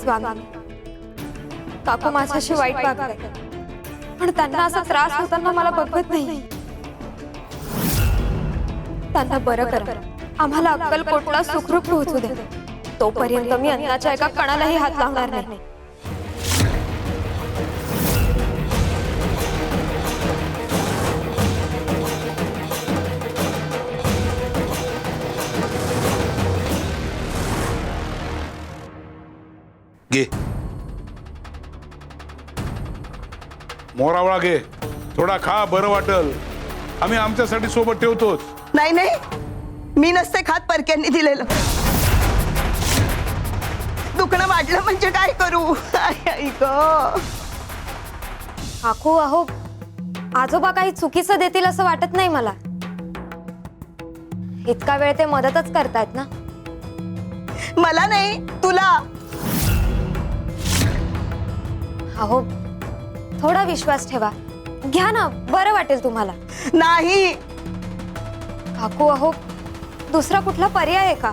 स्वामी, काकू माझ्याशी वाईट वागतात, पण त्यांना असा त्रास होताना मला बघवत नाही. त्यांना बरं करा, आम्हाला अक्कलकोटला सुखरूप पोहोचू दे. तोपर्यंत मी अन्नाच्या एका कणालाही हात लावणार नाही. घे मोरावळा घे, थोडा खा, बरं वाटल. आम्ही आमच्यासाठी सोबत ठेवतोच. नाही नाही, मी नसते खात, परक्यांनी दिलेलं. दुखणं वाढलं म्हणजे काय करू? आई गं. काकू अहो, आजोबा काही चुकीचं देतील असं वाटत नाही मला. इतका वेळ ते मदतच करतायत ना. मला नाही, तुला. अहो थोडा विश्वास ठेवा, घ्या ना, बरं वाटेल तुम्हाला. नाही काकू अहो, दुसरा कुठला पर्याय आहे का?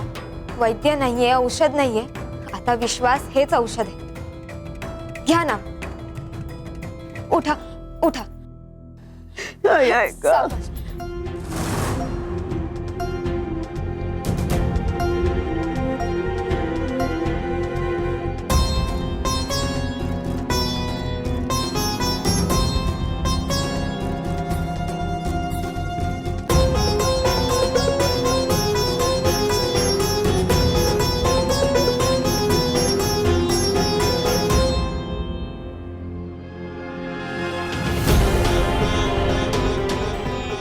वैद्य नाहीये, औषध नाहीये, आता विश्वास हेच औषध आहे. घ्या ना, उठा उठा. आई आई गं.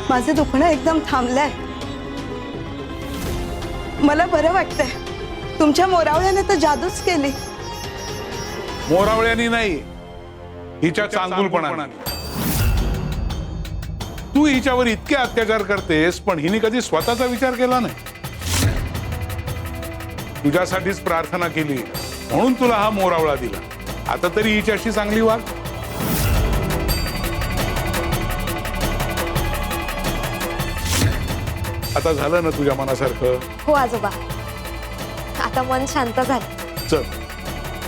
माझं दुखणं एकदम थांबलंय. मला बरं वाटतंय. तुमच्या मोरावळ्याने तर जादूच केली. मोरावळ्यानी नाही, हिच्या चांगुलपणाने. तू हिच्यावर इतके अत्याचार करतेस, पण हिने कधी स्वतःचा विचार केला नाही. तुझ्यासाठीच प्रार्थना केली म्हणून तुला हा मोरावळा दिला. आता तरी हिच्याशी चांगली वाग. आता झालं ना तुझ्या मनासारखं? हो आजोबा, आता मन शांत झालं. चल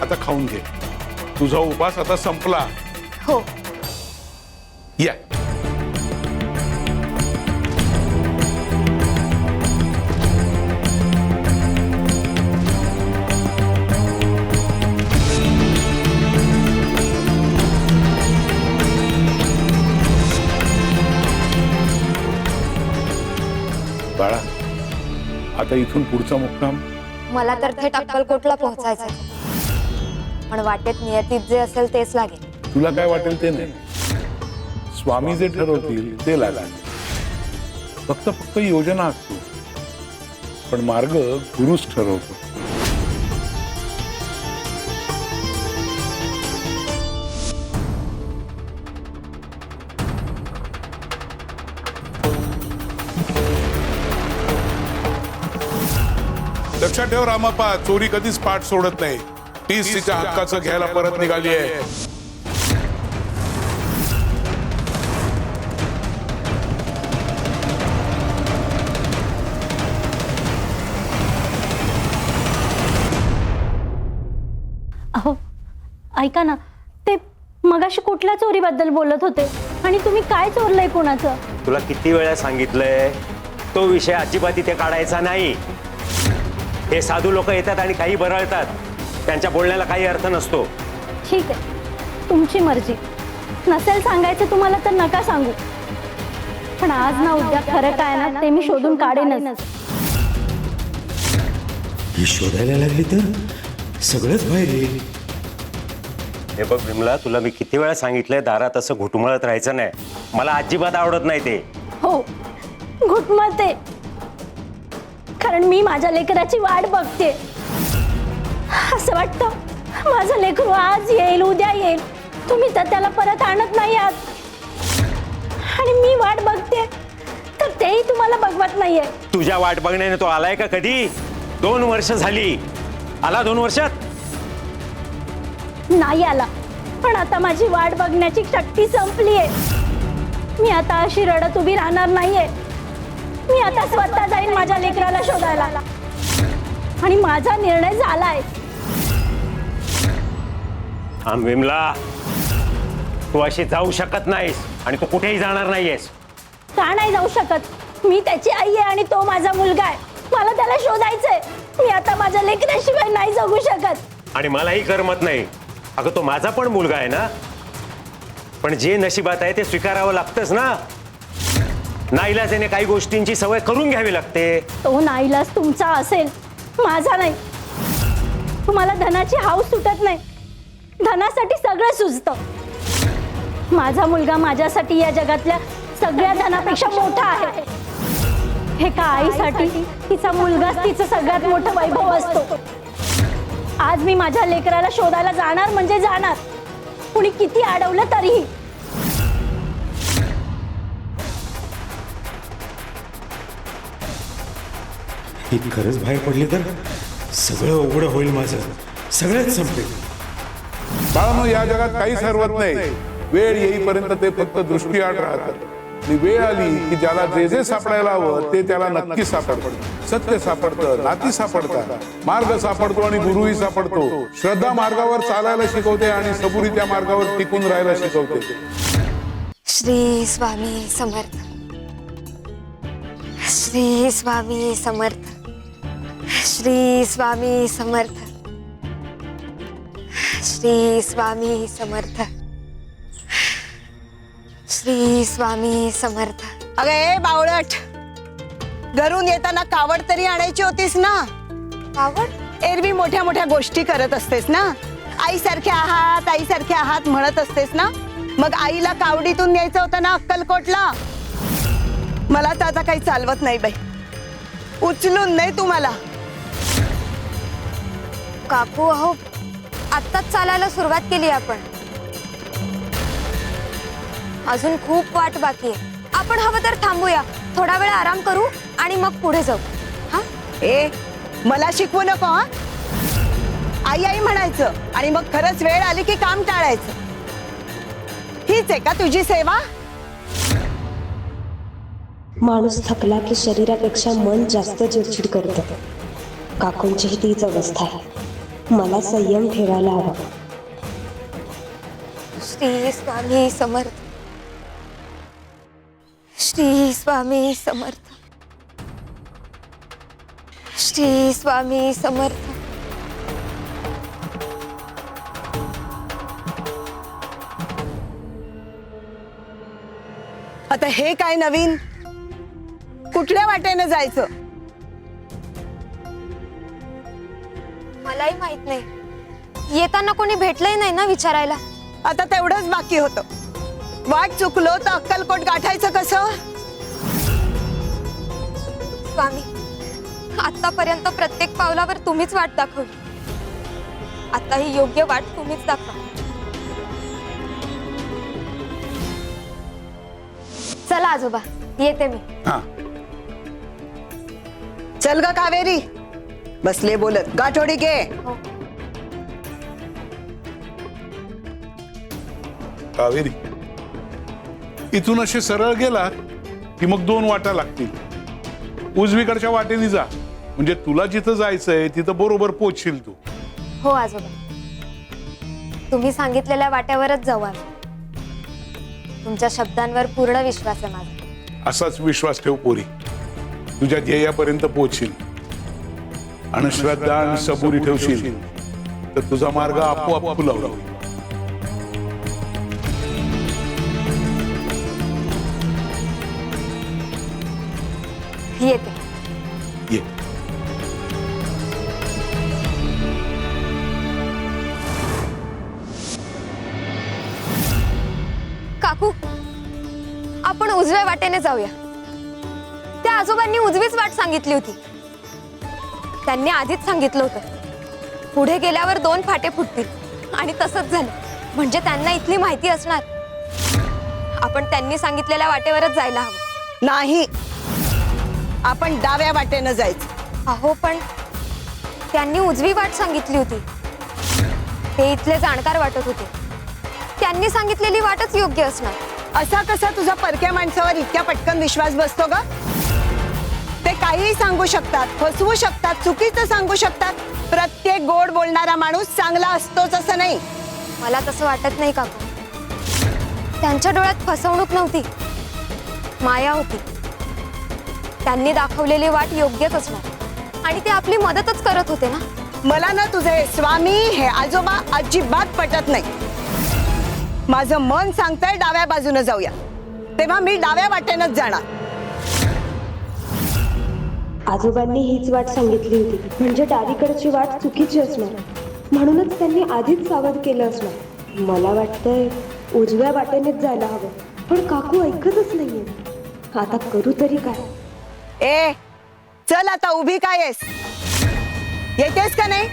आता खाऊन घे, तुझा उपास आता संपला. हो. या बाळा, आता इथून पुढचा मुक्काम? मला तर थेट अक्कलकोटला पोहोचायचंय, पण वाटेत नियतीत जे असेल तेच लागेल. तुला काय वाटेल ते नाही, स्वामी जे ठरवतील ते लागेल. फक्त योजना असतो, पण मार्ग गुरुच ठरवतो. लक्षात ठेव रामाप्पा, चोरी कधीच पाठ सोडत नाही. तीच तिच्या हक्काचं घ्यायला परत निघाली आहे. अहो ऐका ना, ते मगाशी कुठल्या चोरीबद्दल बोलत होते आणि तुम्ही काय चोरलंय कोणाचं? तुला किती वेळा सांगितलंय, तो विषय अजिबात इथे काढायचा नाही. हे साधू लोक येतात आणि काही बरळतात, त्यांच्या बोलण्याला काही अर्थ नसतो. ठीक आहे, तुमची मर्जी. नसेल सांगायचं तुम्हाला तर नका सांगू, पण आज ना उद्या खरं काय ना ते मी शोधून काढेनच. ही शोधायला लागली तर सगळंच बाहेर येईल. हे बघ विमला, तुला मी किती वेळा सांगितलंय दारात असं घुटमळत राहायचं नाही. मला अजिबात आवडत नाही ते. हो, घुटमळते, कारण मी माझ्या लेकराची वाट बघते. असं वाटतं माझं लेकरू आज येईल, उद्या येईल, तुम्ही तर त्याला परत आणत नाही आहात. आणि मी वाट बघते तर तेही तुम्हाला बघवत नाहीये. तुझ्या वाट बघण्याने तो आलाय का कधी? 2 वर्ष झाली. आला 2 वर्षात? नाही आला, पण आता माझी वाट बघण्याची शक्ती संपलीये. मी आता अशी रडत उभी राहणार नाहीये. मी आता स्वतः जाईन माझ्या लेकराला शोधायला, आणि माझा निर्णय झालाय. विमला, तू अशी जाऊ शकत नाहीस आणि तू कुठेही जाणार नाहीयेस. का नाही जाऊ शकत? मी त्याची आई आहे आणि तो माझा मुलगा आहे. मला त्याला शोधायचंय. मी आता माझ्या लेकराशिवाय नाही जगू शकत. आणि मलाही करमत नाही. अगं तो माझा पण मुलगा आहे ना, पण जे नशिबात आहे ते स्वीकारावं लागतंच ना. नाईलाजाने काही गोष्टींची सवय करून घ्यावी लागते. तो नाईलाज तुमचा असेल, माझा नाही. तुम्हाला धनाची हाऊस सुटत नाही. धनासाठी सगळं सुचतं. माझा मुलगा माझ्यासाठी या जगातल्या सगळ्या धनापेक्षा मोठा आहे. एका आईसाठी तिचा मुलगाच तिचं सगळ्यात मोठं वैभव असतो. आज मी माझ्या लेकराला शोधायला जाणार म्हणजे जाणार, कुणी किती अडवलं तरीही. ही खरंच बाहेर पडली तर सगळं उघड होईल. माझं सगळंच संपेल. बाळांनो, या जगात काही सर्वत नाही. वेळ येईपर्यंत ते फक्त दृष्टीआड राहतात. आणि वेळ आली की ज्याला जे जे सापडायला हवं ते त्याला नक्की सापडतं. सत्य सापडतं, नाती सापडतात, मार्ग सापडतो आणि गुरुही सापडतो. श्रद्धा मार्गावर चालायला शिकवते आणि सबुरी त्या मार्गावर टिकून राहायला शिकवते. श्री स्वामी समर्थ. श्री स्वामी समर्थ. श्री स्वामी समर्थ. श्री स्वामी समर्थ. श्री स्वामी समर्थ. अगं ए बावळट, घरून येताना कावड तरी आणायची होतीस ना. कावड? एरवी मोठ्या मोठ्या गोष्टी करत असतेस ना. आईसारखे आहात, आईसारखे आहात म्हणत असतेस ना. मग आईला कावडीतून न्यायचं होतं ना अक्कलकोटला. मला तर आता काही चालवत नाही बाई. उचलून नाही तुम्हाला. काकू अहो, आत्ताच चालायला सुरुवात केली आपण. अजून खूप वाट बाकी आहे. आपण हवं तर थांबूया, थोडा वेळ आराम करू आणि मग पुढे जाऊ. हा? ए, मला शिकवू नको हा. आई आई म्हणायचं आणि मग खरंच वेळ आली की काम टाळायचं. हीच आहे का तुझी सेवा? माणूस थकला की शरीरापेक्षा मन जास्त चिडचिड करतं. काकूंचीही तीच अवस्था आहे. मला संयम ठेवायला हवा. श्री स्वामी समर्थ. श्री स्वामी समर्थ. श्री स्वामी समर्थ. आता हे काय नवीन? कुठल्या वाटेनं जायचं? मलाही माहित नाही. येताना कोणी भेटलंही नाही ना विचारायला. आता तेवढंच बाकी होतं. वाट चुकलो तर अक्कलकोट गाठायचं कसं? स्वामी, आतापर्यंत प्रत्येक पावलावर तुम्हीच वाट दाखवली. आता ही योग्य वाट तुम्हीच दाखवा. चला आजोबा, येते मी. हा, चल ग कावेरी, बसले बोलत. गाठोडी घे. हो. कावेरी, इथून असे सरळ गेला की मग 2 वाटा लागतील. उजवीकडच्या वाटेने जा, म्हणजे तुला जिथं जायचंय तिथं बरोबर पोहोचशील तू. हो आजोबा, तुम्ही सांगितलेल्या वाट्यावरच जाऊ आम्ही. तुमच्या शब्दांवर पूर्ण विश्वास आहे माझा. असाच विश्वास ठेव पोरी. तुझ्या ध्येयापर्यंत पोहोचशील. आणि श्रद्धा आणि सबुरी ठेवशील तर तुझा मार्ग आपोआप खुलावला होईल. येते. ये. काकू, आपण उजव्या वाटेने जाऊया. त्या आजोबांनी उजवीच वाट सांगितली होती. त्यांनी आधीच सांगितलं होतं पुढे गेल्यावर 2 फाटे फुटतील आणि तसंच झालं. म्हणजे त्यांना इथली माहिती असणार. आपण त्यांनी सांगितलेल्या वाटेवरच जायला हवं. नाही, आपण डाव्या वाटेनं जायचं. अहो, पण त्यांनी उजवी वाट सांगितली होती. ते इथले जाणकार वाटत होते. त्यांनी सांगितलेली वाटच योग्य असणार. असा कसा तुझा परक्या माणसावर इतक्या पटकन विश्वास बसतो ग? ते काहीही सांगू शकतात, फसवू शकतात, चुकीचं सांगू शकतात. प्रत्येक गोड बोलणारा माणूस चांगला असतोच असं नाही. मला तसं वाटत नाही काकू. त्यांच्या डोळ्यात फसवणूक नव्हती, माया होती. त्यांनी दाखवलेली वाट योग्यच असणार आणि ते आपली मदतच करत होते ना. मला ना तुझे स्वामी हे आजोबा अजिबात पटत नाही. माझं मन सांगतंय डाव्या बाजूने जाऊया, तेव्हा मी डाव्या वाटेनच जाणार. आजोबांनी हीच वाट सांगितली होती, म्हणजे डावीकडची वाट चुकीची असणार, म्हणूनच त्यांनी आधीच सावध केलं असणार. मला वाटतंय उजव्या वाटेनेच जायला हवं, पण काकू ऐकतच नाहीये. आता करू तरी काय? ए चल आता, उभी काय आहेस? येतेस का नाही?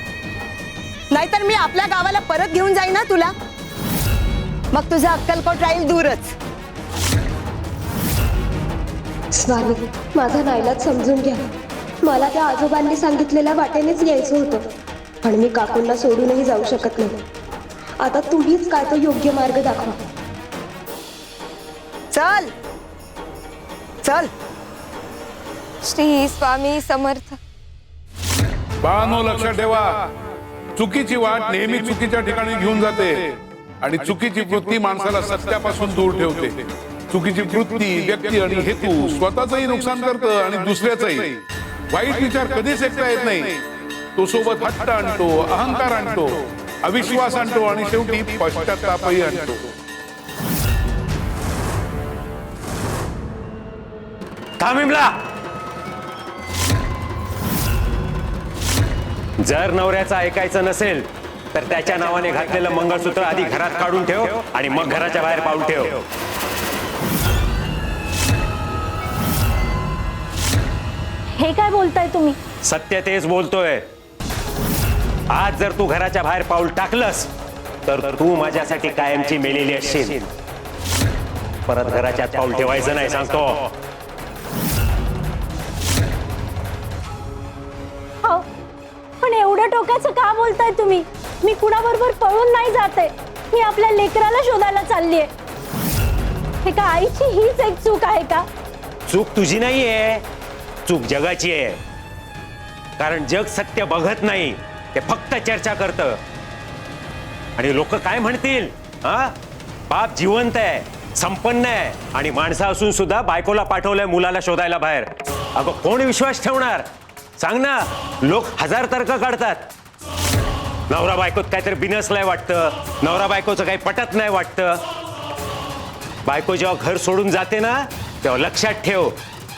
नाहीतर मी आपल्या गावाला परत घेऊन जाईन ना तुला. मग तुझा अक्कलकोट राहील दूरच. स्वामी, माझा नाईलाज समजून घ्या. मला त्या आजोबांनी सांगितलेल्या वाटेनेच यायचं होतं, पण मी काकूंना सोडूनही जाऊ शकत नाही. आता तुम्हीच काय तो योग्य मार्ग दाखवा. चल चल. श्री स्वामी समर्थ. बाळांनो, लक्षात ठेवा, चुकीची वाट नेहमी चुकीच्या ठिकाणी घेऊन जाते आणि चुकीची वृत्ती माणसाला सत्यापासून दूर ठेवते. चुकीची वृत्ती व्यक्ती आणि हेतू स्वतःचंही नुकसान करतं आणि दुसऱ्याचंही. वाईट विचार कधीच ऐकता येत नाही. तो सोबत हट्ट आणतो, अहंकार आणतो, अविश्वास आणतो आणि शेवटी पश्चातापही आणतो. थांबिमला, जर नवऱ्याचं ऐकायचं नसेल तर त्याच्या नावाने घातलेलं मंगळसूत्र आधी घरात काढून ठेव आणि मग घराच्या बाहेर पाऊल ठेव. हे काय बोलताय तुम्ही? सत्य तेच बोलतोय. आज जर तू घराच्या बाहेर पाऊल टाकलंस तर तू माझ्यासाठी कायमची मेलेली असशील. परत घराच्या पाऊल ठेवायचं नाही, सांगतो. हो, पण एवढं टोकाचं का बोलताय तुम्ही? मी कुणाबरोबर पळून नाही जाते. मी आपल्या लेकराला शोधायला चाललीये. हे का आईची हीच एक चूक आहे का? चूक तुझी नाहीये, चूक जगाची आहे. कारण जग सत्य बघत नाही, ते फक्त चर्चा करतं. आणि लोक काय म्हणतील? हा, बाप जिवंत आहे, संपन्न आहे आणि माणसं असून सुद्धा बायकोला पाठवलंय मुलाला शोधायला बाहेर. अगं कोण विश्वास ठेवणार? सांग ना. लोक हजार तर्क काढतात. नवरा बायकोत काहीतरी बिनसलाय वाटतं, नवरा बायकोचं काही पटत नाही वाटतं. बायको जेव्हा घर सोडून जाते ना, तेव्हा लक्षात ठेव,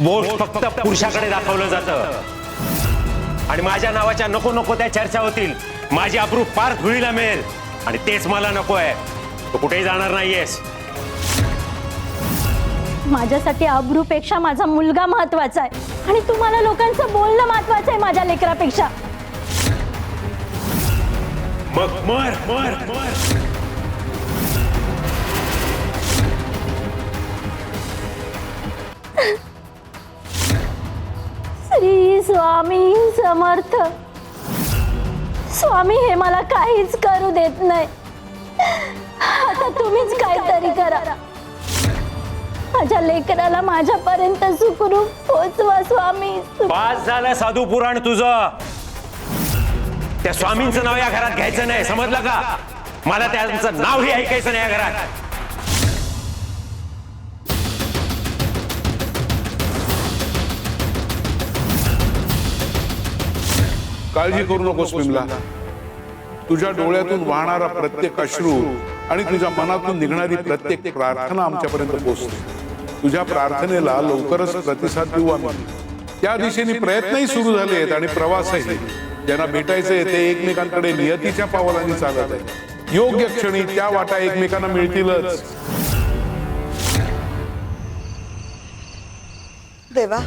बोट फक्त पुरुषाकडे दाखवलं जातं. आणि माझ्या नावाच्या नको नको त्या चर्चा होतील. माझी अब्रू पार धुळीला मिळेल आणि तेच मला नको आहे. तू कुठेही जाणार नाहीयेस. माझ्यासाठी अब्रूपेक्षा माझा मुलगा महत्वाचा आहे आणि तुम्हाला लोकांचं बोलणं महत्वाचं आहे माझ्या लेकरापेक्षा. मग मर मर मर. श्री स्वामी समर्थ. स्वामी हे मला काहीच करू देत नाही. आता तुम्हीच काहीतरी करा. माझ्या लेकराला माझ्यापर्यंत सुखरूप पोचवा स्वामी. पास झालं साधू पुराण तुझं. त्या स्वामींचं नाव या घरात घ्यायचं नाही, समजलं का? मला त्यांचं नावही ऐकायचं नाही या घरात. काळजी करू नकोस विमला. तुझ्या डोळ्यातून वाहणारा प्रत्येक अश्रू आणि तुझ्या मनातून निघणारी प्रत्येक प्रार्थना आमच्यापर्यंत पोहोचते. तुझ्या प्रार्थनेला लवकरच प्रतिसाद देऊ आम्ही. त्या दिशेने प्रयत्नही सुरू झालेत आणि प्रवासही. ज्यांना भेटायचंय ते एकमेकांकडे नियतीच्या पावलांनी चालत आहे. योग्य क्षणी त्या वाटा एकमेकांना मिळतीलच. देवा,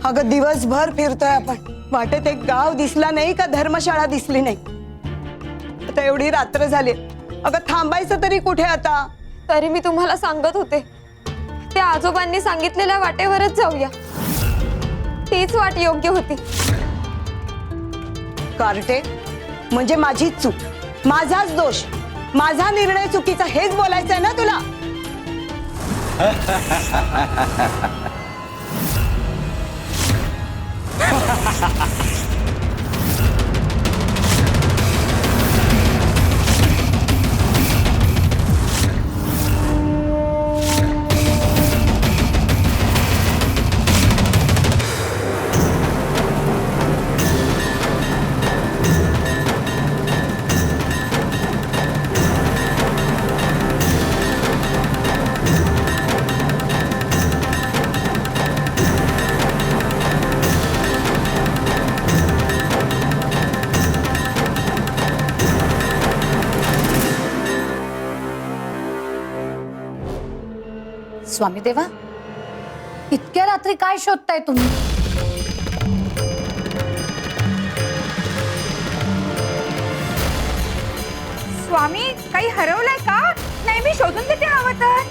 अगं दिवसभर फिरतोय आपण. वाटेत एक गाव दिसला नाही का धर्मशाळा दिसली नाही. आता एवढी रात्र झाली. अगं थांबायचं तरी कुठे आता? तरी मी तुम्हाला सांगत होते, त्या आजोबांनी सांगितलेल्या वाटेवरच जाऊया. तीच वाट योग्य होती. कार्टे, म्हणजे माझीच चूक, माझाच दोष, माझा निर्णय चुकीचा, हेच बोलायचंय ना तुला? स्वामी देवा, इतक्या रात्री काय शोधताय तुम्ही? स्वामी काही हरवलंय का? नाही मी शोधून देते हवं तर.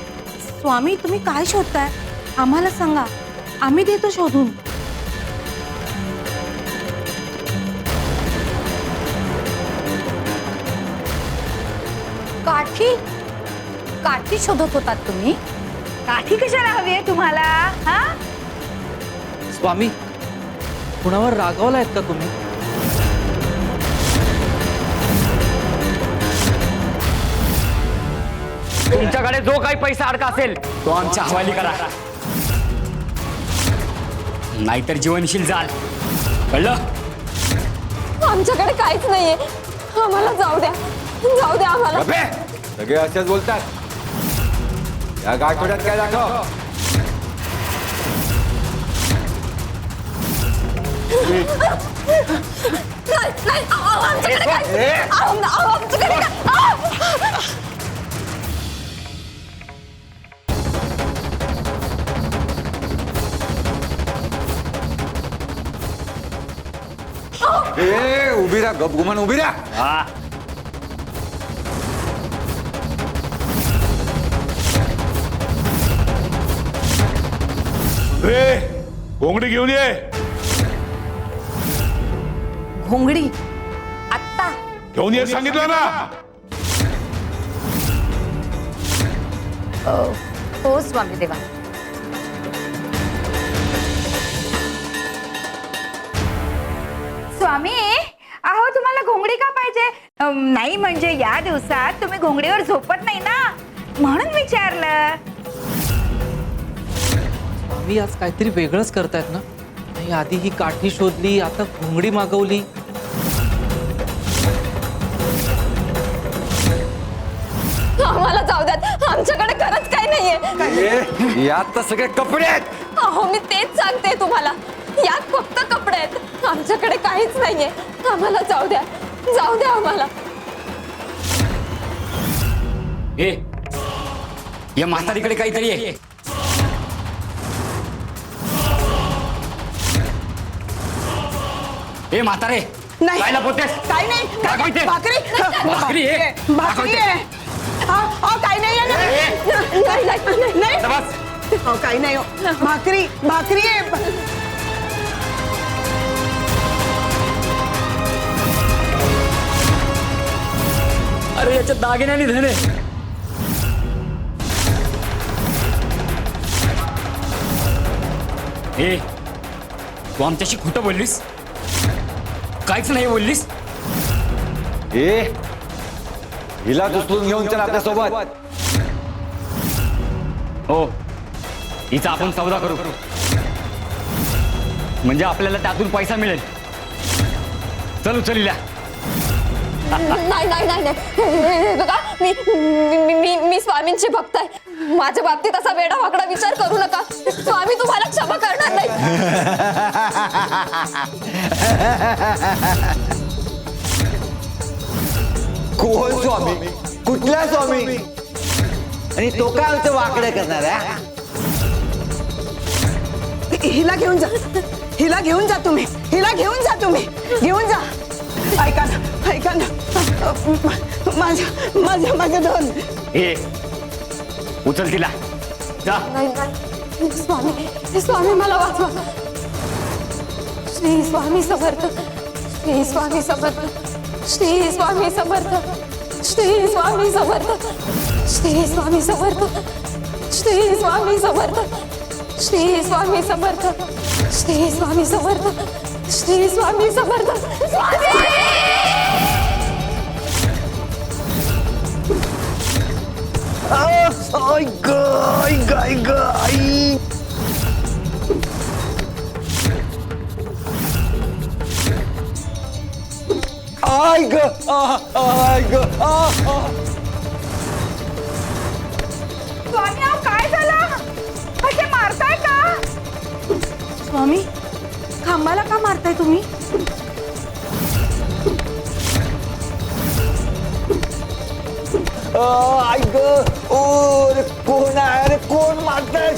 स्वामी तुम्ही काय शोधताय? आम्हाला सांगा, आम्ही देतो शोधून. काठी काठी शोधत होतात तुम्ही? काठी कशाला हवी आहे तुम्हाला? हा स्वामी, कुणावर रागावलायत का तुम्ही? तुमच्याकडे जो काही पैसा अडका असेल तो आमच्या हवाली करा, नाहीतर जीवनशील जाल. कळलं? आमच्याकडे काहीच नाहीये, आम्हाला जाऊ द्या, जाऊ द्या आम्हाला. सगळे असेच बोलतात. या गाठोड्यात काय दाखव? नाही, आमच्याकडे काहीच- आमच्याकडे काय- उभी राहा, गपगुमान उभी राहा. रे घोंगडी घेऊन ये. घोंगडी आत्ता? घेऊन ये सांगितलं ना. हो स्वामी देवा. स्वामी, अहो तुम्हाला घोंगडी का पाहिजे? नाही म्हणजे या दिवसात तुम्ही घोंगडीवर झोपत नाही ना, म्हणून विचारलं. स्वामी आज काहीतरी वेगळंच करतायत ना? नाही, आधी ही काठी शोधली, आता घोंगडी मागवली. आम्हाला जाऊ द्यात, आमच्याकडे खरंच काही नाहीये. यात तर सगळे कपडे आहेत. अहो मी तेच सांगते तुम्हाला, यात फक्त कपडे आहेत, आमच्याकडे काहीच नाहीये. आम्हाला जाऊ द्या, जाऊ द्या आम्हाला. या म्हातारीकडे काहीतरी आहे. म्हातारे नाही. काय लपवतेस? काय नाही, दाखव इथे. भाकरी भाकरी आहे. भाकरी आहे. काय नाही आहे ना? नाही अहो, काही नाही हो. भाकरी भाकरी आहे. अरे याच्यात दागिने आणि धने. तू आमच्याशी खोटं बोललीस? काहीच नाही बोललीस? हिला उचलून घेऊन चल आपल्या सोबत. हो, हिचा आपण सौदा करू, म्हणजे आपल्याला त्यातून पैसा मिळेल. चल उचल हिला. नाही नाही नाही नाही, बघा मी स्वामींची भक्त आहे. माझ्या बाबतीत असा वेडा वाकडा विचार करू नका. स्वामी तुम्हाला क्षमा करणार नाही. कोण स्वामी? कुठला स्वामी? आणि तो काय आमचं वाकडं करणार आहे? हिला घेऊन जा, हिला घेऊन जा तुम्ही, हिला घेऊन जा तुम्ही, घेऊन जा. ऐका ना, ऐका ना, माझ्या दोन. उचल तिला, जा. नाही नाही, स्वामी स्वामी मला वाचवा. श्री स्वामी समर्थ, श्री स्वामी समर्थ, श्री स्वामी समर्थ, श्री स्वामी समर्थ, श्री स्वामी समर्थ, श्री स्वामी समर्थ, श्री स्वामी समर्थ, श्री स्वामी समर्थ, श्री स्वामी समर्थ. स्वामी अहो काय झालं? असे मारताय का? स्वामी, खांबाला का मारताय तुम्ही? कोण आहे? कोण मारताय?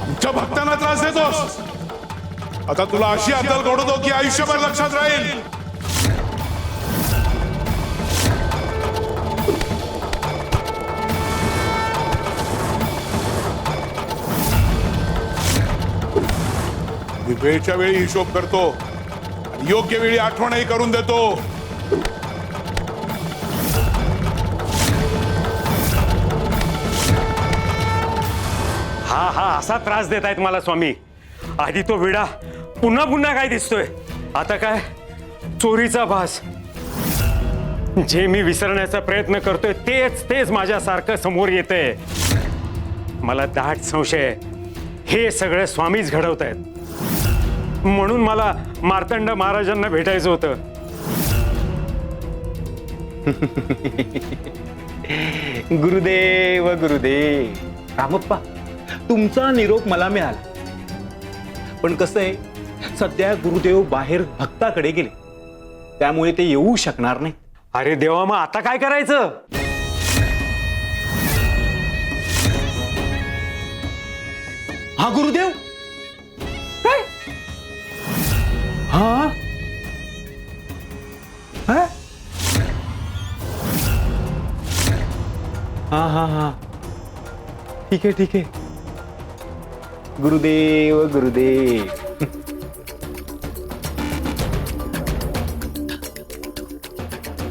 आमच्या भक्तांना त्रास देतोस. आता तुला अशी अद्दल घडवतो की आयुष्यभर लक्षात राहील. मी वेळच्या वेळी हिशोब करतो आणि योग्य वेळी आठवणही करून देतो. हा असा त्रास देत आहेत मला स्वामी. आधी तो विडा पुन्हा पुन्हा काय दिसतोय. आता काय चोरीचा भास. जे मी विसरण्याचा प्रयत्न करतोय तेच माझ्यासारखं समोर येतंय. मला दाट संशय हे सगळे स्वामीच घडवत आहेत. म्हणून मला मार्तंड महाराजांना भेटायचं होतं. गुरुदेव गुरुदेव. रामप्पा, तुमचा निरोप मला मिळाला. पण कसं आहे, सध्या गुरुदेव बाहेर भक्ताकडे गेले, त्यामुळे ते येऊ शकणार नाही. अरे देवा, मग आता काय करायचं? हा गुरुदेव काय? हा हा हा हा हा ठीक आहे गुरुदेव गुरुदेव.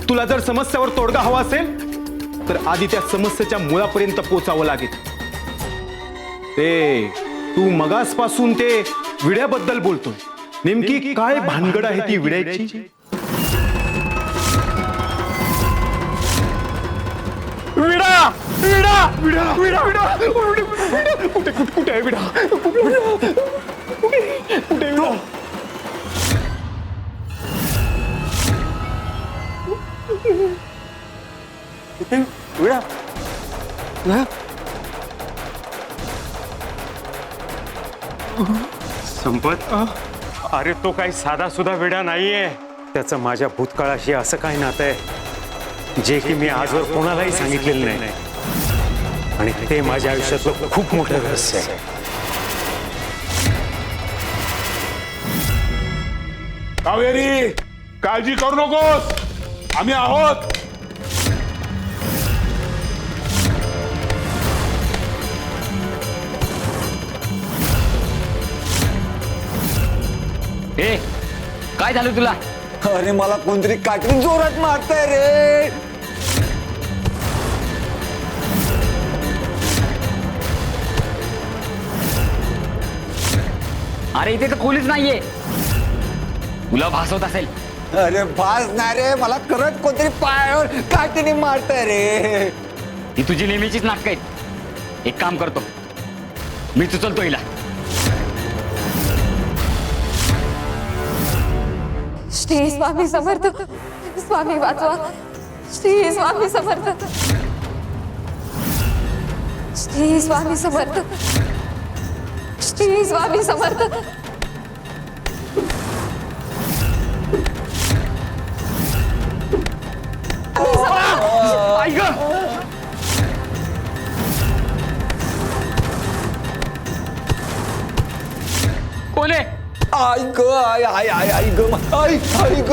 तुला जर समस्येवर तोडगा हवा असेल तर आधी त्या समस्येच्या मुळापर्यंत पोचावं लागेल. ते तू मगासपासून ते विड्याबद्दल बोलतोय. नेमकी काय भानगड आहे ती विड्याची? विडा विडा विडा विडा विडा कुठे आहे विडा? कुठे विडा? विडा संपत. अरे तो काही साधा सुद्धा विडा नाहीये. त्याचं माझ्या भूतकाळाशी असं काय नातं आहे जे की मी आजवर कोणालाही सांगितलेलं नाही. आणि ते माझ्या आयुष्यातलं खूप मोठं रहस्य आहे. कावेरी, काळजी करू नकोस, आम्ही आहोत. ए काय झालं तुला? अरे मला कोणतरी काठी जोरात मारतंय रे. अरे इथे तर कोणीच नाहीये. तुला भासवत असेल. अरे भास नाही रे, मला करत कोणतरी पायावर काठीने मारतंय रे. ही तुझी नेहमीचीच नाटकं आहेत. एक काम करतो, मी सुचलतो हिला. श्री स्वामी समर्थ. स्वामी वाचवा. श्री स्वामी समर्थ. श्री स्वामी समर्थ. श्री स्वामी समर्थ. आई ग, कोण आहे? आई ग, आई आई आई आई ग, आई आई ग.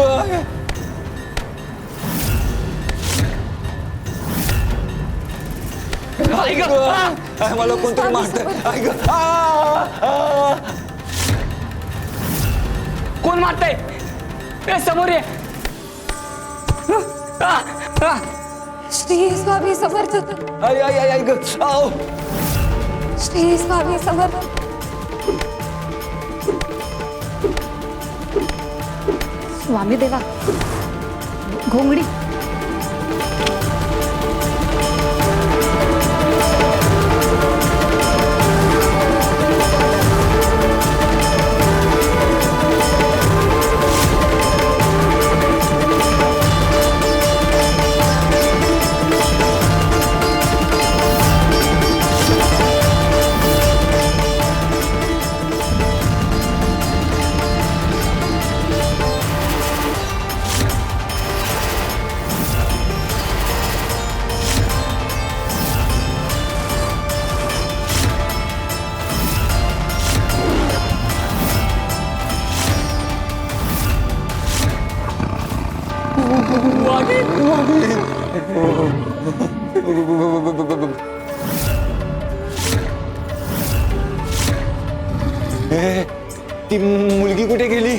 आई ग, मला कोणतरी मारतंय. आई ग, कोण मारतंय? समोर ये. श्री स्वामी समर्थ. आई आई आई आई ग, आओ. श्री स्वामी समर्थ. स्वामी देवा, घोंगडी. ती मुलगी कुठे गेली?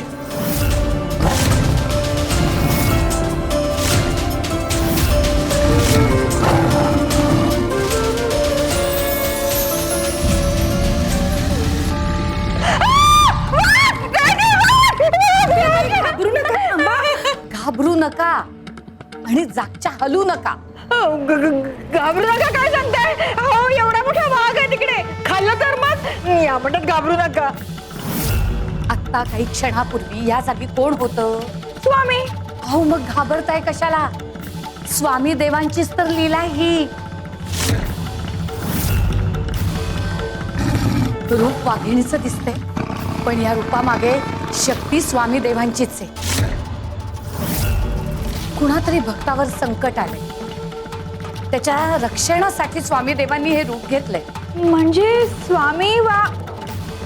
घाबरू नका आणि जागच्या हलू नका. घाबरू नका काय सांगताय? हो, एवढा मोठा वाघ आहे तिकडे, खाल्लं तर मग या म्हणत घाबरू नका. आत्ता काही क्षणापूर्वी या जागी कोण होतं? स्वामी. अहो मग घाबरताय कशाला? स्वामी देवांचीच तर लीला आहे ही. रूप वाघिणीचं दिसतंय पण या रूपामागे शक्ती स्वामी देवांचीच आहे. कुणातरी भक्तावर संकट आलंय, त्याच्या रक्षणासाठी स्वामी देवांनी हे रूप घेतलंय. म्हणजे स्वामी वा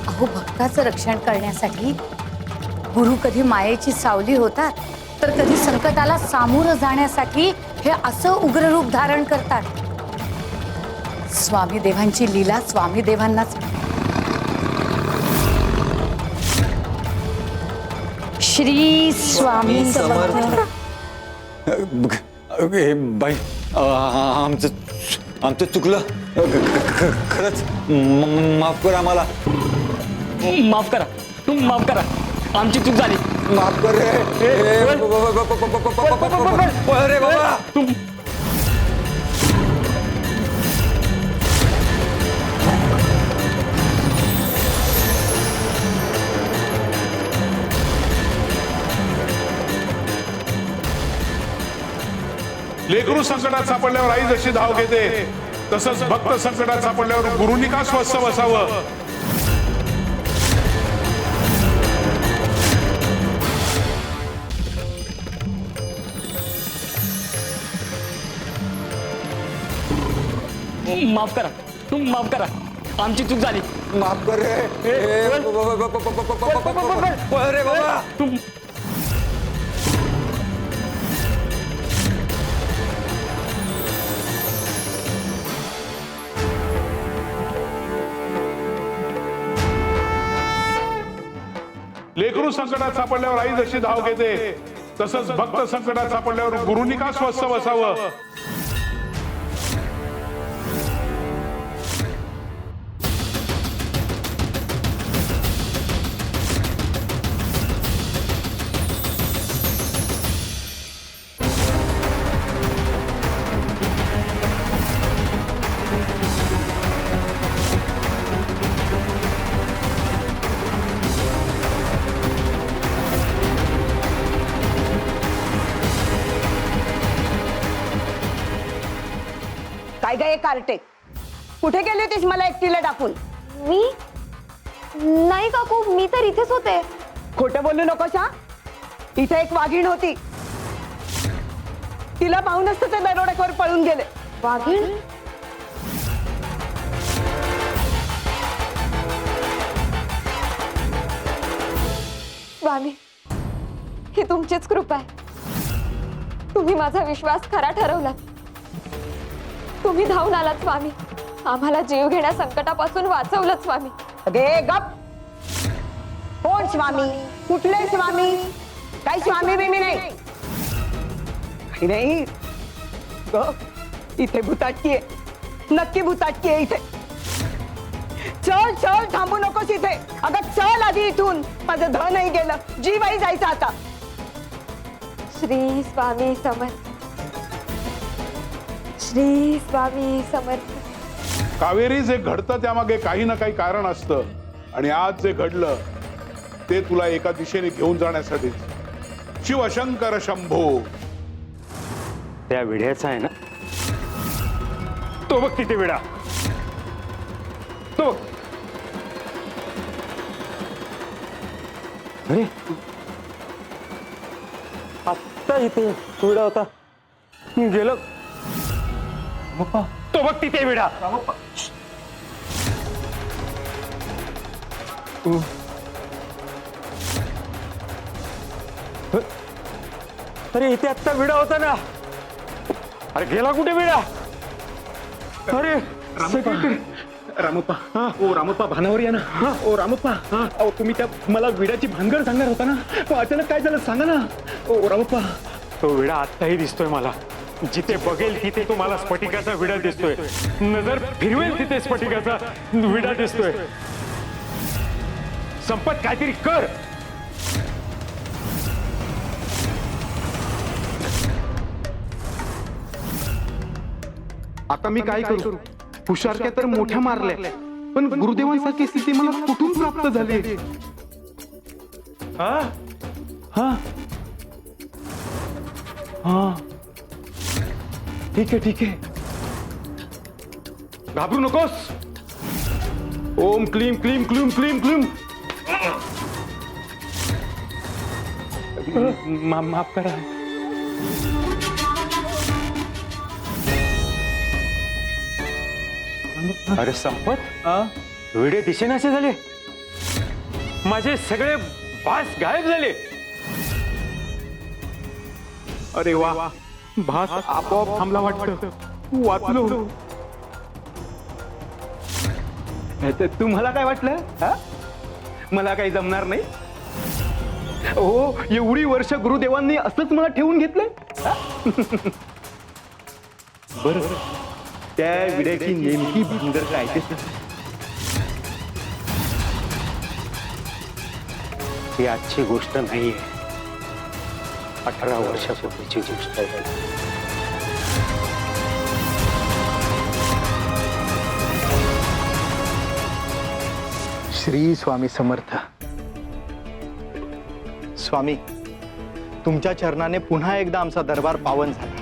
अहो भक्ताचं रक्षण करण्यासाठी गुरु कधी मायेची सावली होतात तर कधी संकटाला सामोरं जाण्यासाठी हे असं उग्र रूप धारण करतात. स्वामी देवांची लीला स्वामी देवांनाच. श्री स्वामी समर्थ. बाई, आमचं चुकलं. खरंच माफ कर आम्हाला. माफ करा, माफ करा, आमची चूक झाली. माफ कर रे. पळ रे बाबा. लेकरू संकटात सापडल्यावर आई जशी धाव घेते तसंच भक्त संकटात सापडल्यावर गुरुनी का स्वस्थ बसावं? माफ करा, माफ करा, आमची चूक झाली. माफ कर रे. पळ रे बाबा. लेकरू संकटात सापडल्यावर आई जशी धाव घेते तसंच भक्त संकटात सापडल्यावर गुरुनी का स्वस्थ बसावं? काय काय कार्टे, कुठे गेली होतीस मला एकटीला टाकून? मी नाही काकू, मी तर इथेच होते. खोटं बोलू नकोस हा. इथे एक वाघीण होती, तिला पाहूनच तर ते दरोडेखोर पळून गेले. वाघीण? स्वामी, ही तुमचीच कृपा आहे. तुम्ही माझा विश्वास खरा ठरवलात. तुम्ही धावून आलात स्वामी, आम्हाला जीव घेण्या संकटापासून वाचवलं स्वामी. अगे गप. कोण स्वामी? कुठले स्वामी? काही स्वामी बिमी नाही. काही नाही. इथे भूताटकी आहे, नक्की भूताटकी आहे इथे. चल चल, थांबू नकोस इथे. अगं चल आधी इथून, माझं धनही गेलं, जीवही जायचं आता. श्री स्वामी समर्थ. श्री स्वामी समर्थ. कावेरी, जे घडतं त्यामागे काही ना काही कारण असतं आणि आज जे घडलं ते तुला एका दिशेने घेऊन जाण्यासाठी. शिवशंकर शंभो. त्या विड्याचा आहे ना, तो बघ तिथे विडा, तो. अरे आत्ता इथे विडा होता, गेलो. तो बघ तिथे विडा. अरे इथे आत्ता विडा होता ना. अरे गेला कुठे विडा? अरे रामप्पा ओ रामप्पा भानावर या ना. ओ रामप्पा अहो तुम्ही त्या मला विड्याची भानगड सांगणार होता ना. अचानक काय झालं सांगा ना. ओ रामप्पा. तो विडा आत्ताही दिसतोय मला. जिथे बघेल तिथे तुम्हाला स्फटिकाचा विडा दिसतोय. नजर फिरवेल तिथे स्फटिकाचा विडा दिसतोय. संपत काहीतरी कर. आता मी काय करू? हुशारक्या तर मोठ्या मारल्या, पण गुरुदेवांसारखी स्थिती मला कुठून प्राप्त झाली? हा हा हा ठीक आहे. घाबरू नकोस. ओम क्लीम क्लीम क्लीम क्लीम क्लीम. माफ करा. अरे संपत विडे दिसेनासे झाले. माझे सगळे भास गायब झाले. अरे वा भास आपोआप थांबला वाटतं. वाचलो. तुम्हाला काय वाटलं? हा? मला काही जमणार नाही. हो एवढी वर्ष गुरुदेवांनी असंच मला ठेवून घेतलंय. बरं त्या विड्याची नेमकी भानगड काय ते ही आजची गोष्ट नाहीये. 18 वर्षापूर्वीची गोष्ट आहे. श्री स्वामी समर्थ. स्वामी तुमच्या चरणाने पुन्हा एकदा आमचा दरबार पावन झाला.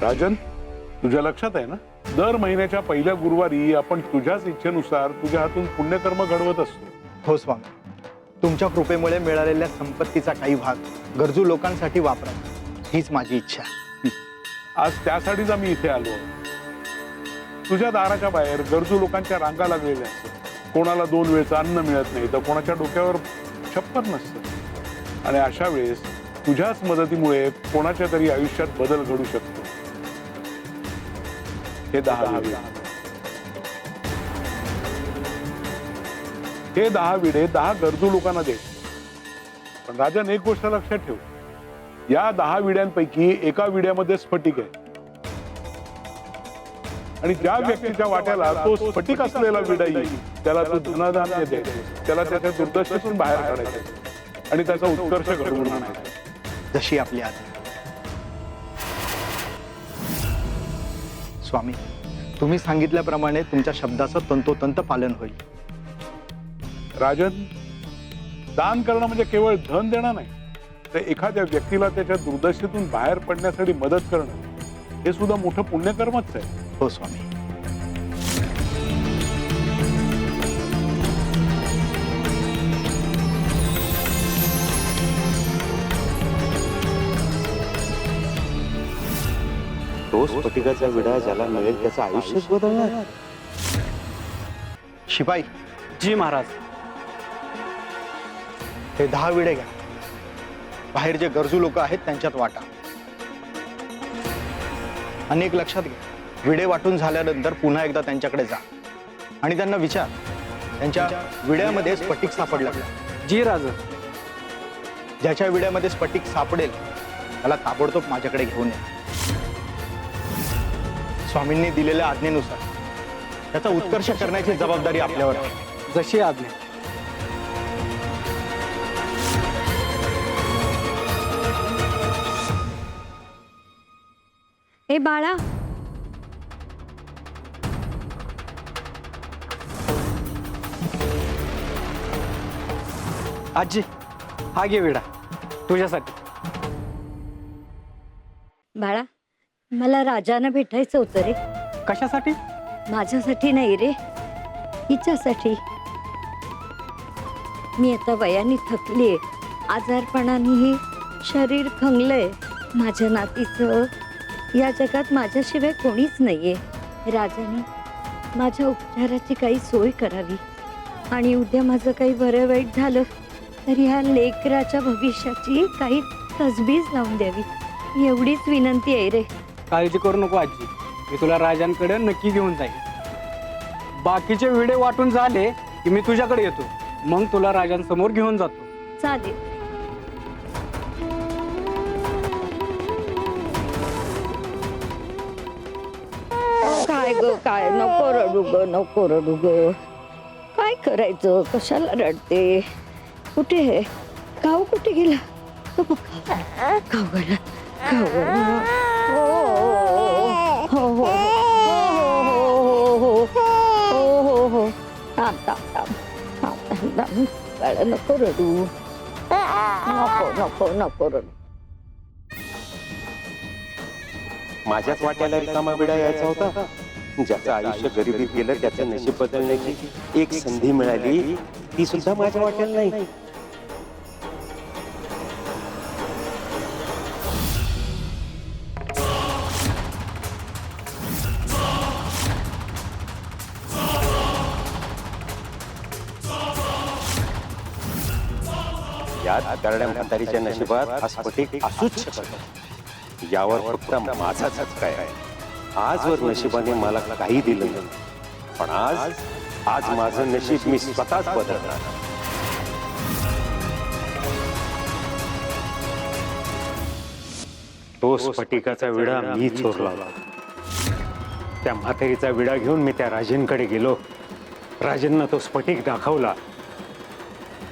राजन, तुझ्या लक्षात आहे ना, दर महिन्याच्या पहिल्या गुरुवारी आपण तुझ्याच इच्छेनुसार तुझ्या हातून पुण्यकर्म घडवत असतो. हो स्वामी, तुमच्या कृपेमुळे मिळालेल्या संपत्तीचा काही भाग गरजू लोकांसाठी वापरा हीच माझी इच्छा. आज त्यासाठीच आम्ही इथे आलो. तुझ्या दाराच्या बाहेर गरजू लोकांच्या रांगा लागलेल्या असतात. कोणाला 2 वेळचं अन्न मिळत नाही तर कोणाच्या डोक्यावर छप्पर नसतं. आणि अशा वेळेस तुझ्याच मदतीमुळे कोणाच्या तरी आयुष्यात बदल घडू शकतो. हे 10 विडे 10 गरजू लोकांना दे. पण राजन, एक गोष्ट लक्षात ठेव, या 10 विड्यांपैकी एका विड्यामध्ये स्फटिक आहे. आणि ज्या व्यक्तीच्या वाट्याला तो स्फटिक असलेला विडा येईल त्याला तो धनधान्य द्यायचं, त्याला त्याच्या दुर्दशेतून बाहेर काढायचं आणि त्याचा उत्कर्ष घडवून आणायचा. जशी आपली आज्ञा. स्वामी, तुम्ही सांगितल्याप्रमाणे तुमच्या शब्दाचं तंतोतंत पालन होईल. राजन, दान करणं म्हणजे केवळ धन देणं नाही, तर एखाद्या व्यक्तीला त्याच्या दुर्दशेतून बाहेर पडण्यासाठी मदत करणं हे सुद्धा मोठं पुण्यकर्मच आहे. हो स्वामी. तो स्फटिकाचा विडा ज्याला मिळेल त्याचं आयुष्यच बदलणार. शिपाई. जी महाराज. हे 10 विडे घ्या. बाहेर जे गरजू लोक आहेत त्यांच्यात वाटा. अनेक लक्षात घ्या, विडे वाटून झाल्यानंतर पुन्हा एकदा त्यांच्याकडे जा आणि त्यांना विचार त्यांच्या विड्यामध्ये स्फटिक सापडला. जी राज. ज्याच्या विड्यामध्ये स्फटिक सापडेल त्याला ताबडतोब माझ्याकडे घेऊन ये. स्वामींनी दिलेल्या आज्ञेनुसार त्याचा उत्कर्ष करण्याची जबाबदारी आपल्यावर आहे. जशी आज्ञा. ए बाळा, आजी हा घे विडा तुझ्यासाठी. बाळा, मला राजानं भेटायचं होतं रे. कशासाठी? माझ्यासाठी नाही रे, हिच्यासाठी. मी आता वयाने थकलीये, आजारपणानेही शरीर खंगलंय. माझ्या नातीचं या जगात माझ्याशिवाय कोणीच नाहीये. राजाने माझ्या उपचाराची काही सोय करावी आणि उद्या माझं काही बरं वाईट झालं तर ह्या लेकराच्या भविष्याची काही तजबीज लावून द्यावी, एवढीच विनंती आहे रे. काळजी करू नको आजी, मी तुला राजांकडे नक्की घेऊन जाईल. बाकीचे विडे वाटून झाले की मी तुझ्याकडे येतो, मग तुला राजांसमोर घेऊन जातो. चालेल. काय ग काय, नको रडू ग, नको रडू ग. काय करायचं, कशाला रडते? कुठे आहे गाव, कुठे गेला? गाव गेला, गाव गेला. हो हो हो हो हो हो. थांब थांब थांब थांब थांब, बाळा नको रडू, नको नको नको रडू. माझ्याच वाट्याला रिकामा विडा यायचा होता. ज्याचं आयुष्य गरिबीत गेलं त्याचं नशीब बदलण्याची एक संधी मिळाली, ती सुद्धा माझ्या वाट्याला नाही. या करड्या म्हातारीच्या नशिबात हा स्फटिक असूच शकत नाही. यावर फक्त माझाच हक्क आहे. आजवर नशिबाने मला काही दिलं नाही, पण आज माझं नशीब मी स्वतःच बदलणार. तो स्फटिकाचा विडा मी चोरला होता. त्या म्हातारीचा विडा घेऊन मी त्या राजेंकडे गेलो. राजेंना तो स्फटिक दाखवला.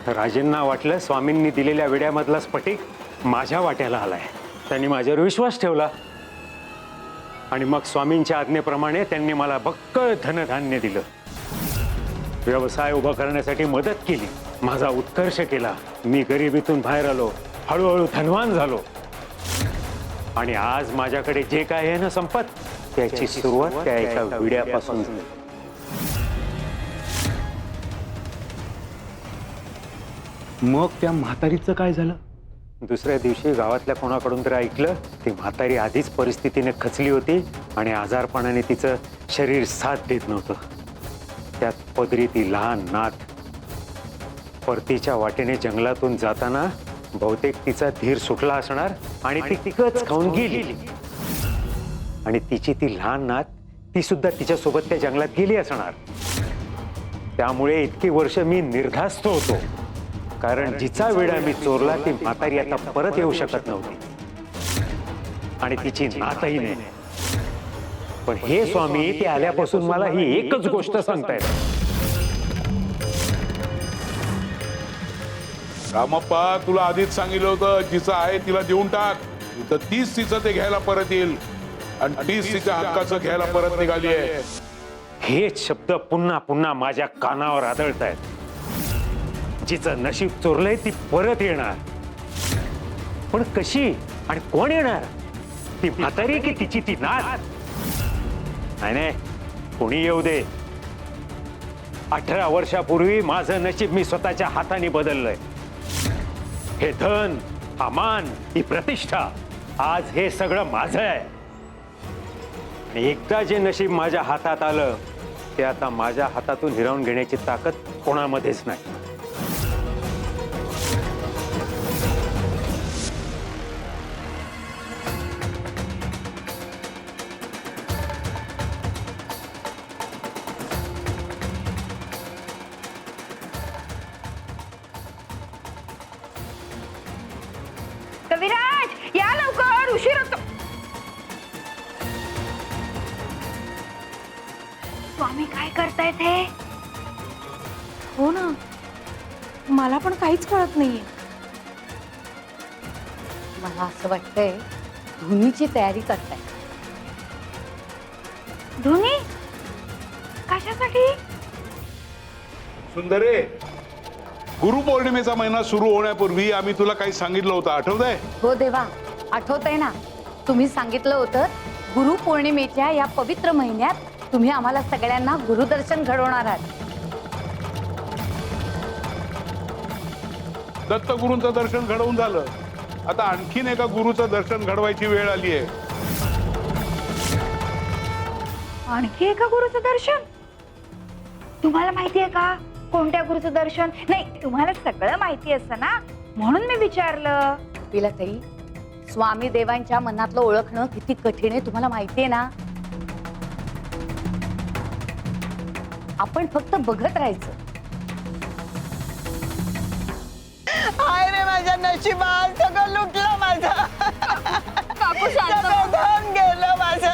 राजेंना वाटलं स्वामींनी दिलेल्या विड्यामधला स्फटिक माझ्या वाट्याला आलाय. त्यांनी माझ्यावर विश्वास ठेवला आणि मग स्वामींच्या आज्ञेप्रमाणे त्यांनी मला बक्कळ धनधान्य दिलं. व्यवसाय उभा करण्यासाठी मदत केली, माझा उत्कर्ष केला. मी गरिबीतून बाहेर आलो, हळूहळू धनवान झालो आणि आज माझ्याकडे जे काय आहे ना संपत, त्याची सुरुवात त्या एका विड्यापासून झाली. मग त्या म्हातारीचं काय झालं? दुसऱ्या दिवशी गावातल्या कोणाकडून तरी ऐकलं, ती म्हातारी आधीच परिस्थितीने खचली होती आणि आजारपणाने तिचं शरीर साथ देत नव्हतं. त्यात पदरी ती लहान नात. परतीच्या वाटेने जंगलातून जाताना बहुतेक तिचा धीर सुटला असणार आणि ती तिकच खाऊन गेली. आणि तिची ती लहान नात, ती सुद्धा तिच्यासोबत त्या जंगलात गेली असणार. त्यामुळे इतकी वर्ष मी निर्धास्त होतो, कारण जिचा विडा मी चोरला ती म्हातारी आता परत येऊ शकत नव्हती आणि तिची नातही नाही. पण हे स्वामी ते आल्यापासून मला ही एकच गोष्ट सांगतायत. रामप्पा, तुला आधीच सांगितलं होतं, जिचं आहे तिला देऊन टाक, तर तीच तिचं ते घ्यायला परत येईल आणि तीच तिच्या हक्काचं घ्यायला परत निघाली आहे. हेच शब्द पुन्हा पुन्हा माझ्या कानावर आदळतायत. जिचं नशीब चोरलंय ती परत येणार, पण कशी आणि कोण येणार? ती म्हातारी की तिची ती नात? नाही, कोणी येऊ दे. 18 वर्षापूर्वी माझं नशीब मी स्वतःच्या हाताने बदललंय. हे धन, हा मान, ही प्रतिष्ठा, आज हे सगळं माझं आहे. आणि एकदा जे नशीब माझ्या हातात आलं, ते आता माझ्या हातातून हिरावून घेण्याची ताकद कोणामध्येच नाही. कविराज, या लवकर, उशीर होतो. स्वामी काय करतायत हे? हो ना, मला पण काहीच कळत नाहीये. मला असं वाटतंय धुनीची तयारी करताय. धोनी कशासाठी? सुंदरे, गुरुपौर्णिमेचा महिना सुरू होण्यापूर्वी आम्ही तुला काही सांगितलं होतं, आठवतंय? हो देवा, आठवतंय ना. तुम्ही सांगितलं होतं गुरुपौर्णिमेच्या या पवित्र महिन्यात तुम्ही आम्हाला सगळ्यांना गुरुदर्शन घडवणार आहात. दत्तगुरूंचं दर्शन घडवून झालं, आता आणखीन एका गुरुचं दर्शन घडवायची वेळ आली आहे. आणखी एका गुरुचं दर्शन? तुम्हाला माहिती आहे का कोणत्या गुरुचं दर्शन? नाही, तुम्हाला सगळं माहिती असतं ना, म्हणून मी विचारलं. ताई, स्वामी देवांच्या मनातलं ओळखणं किती कठीण आहे तुम्हाला माहितीये ना. आपण फक्त बघत राहायचं. हाय रे माझ्या नशिबात, सगळं लुटलं माझं. सगळं धन गेलं माझं.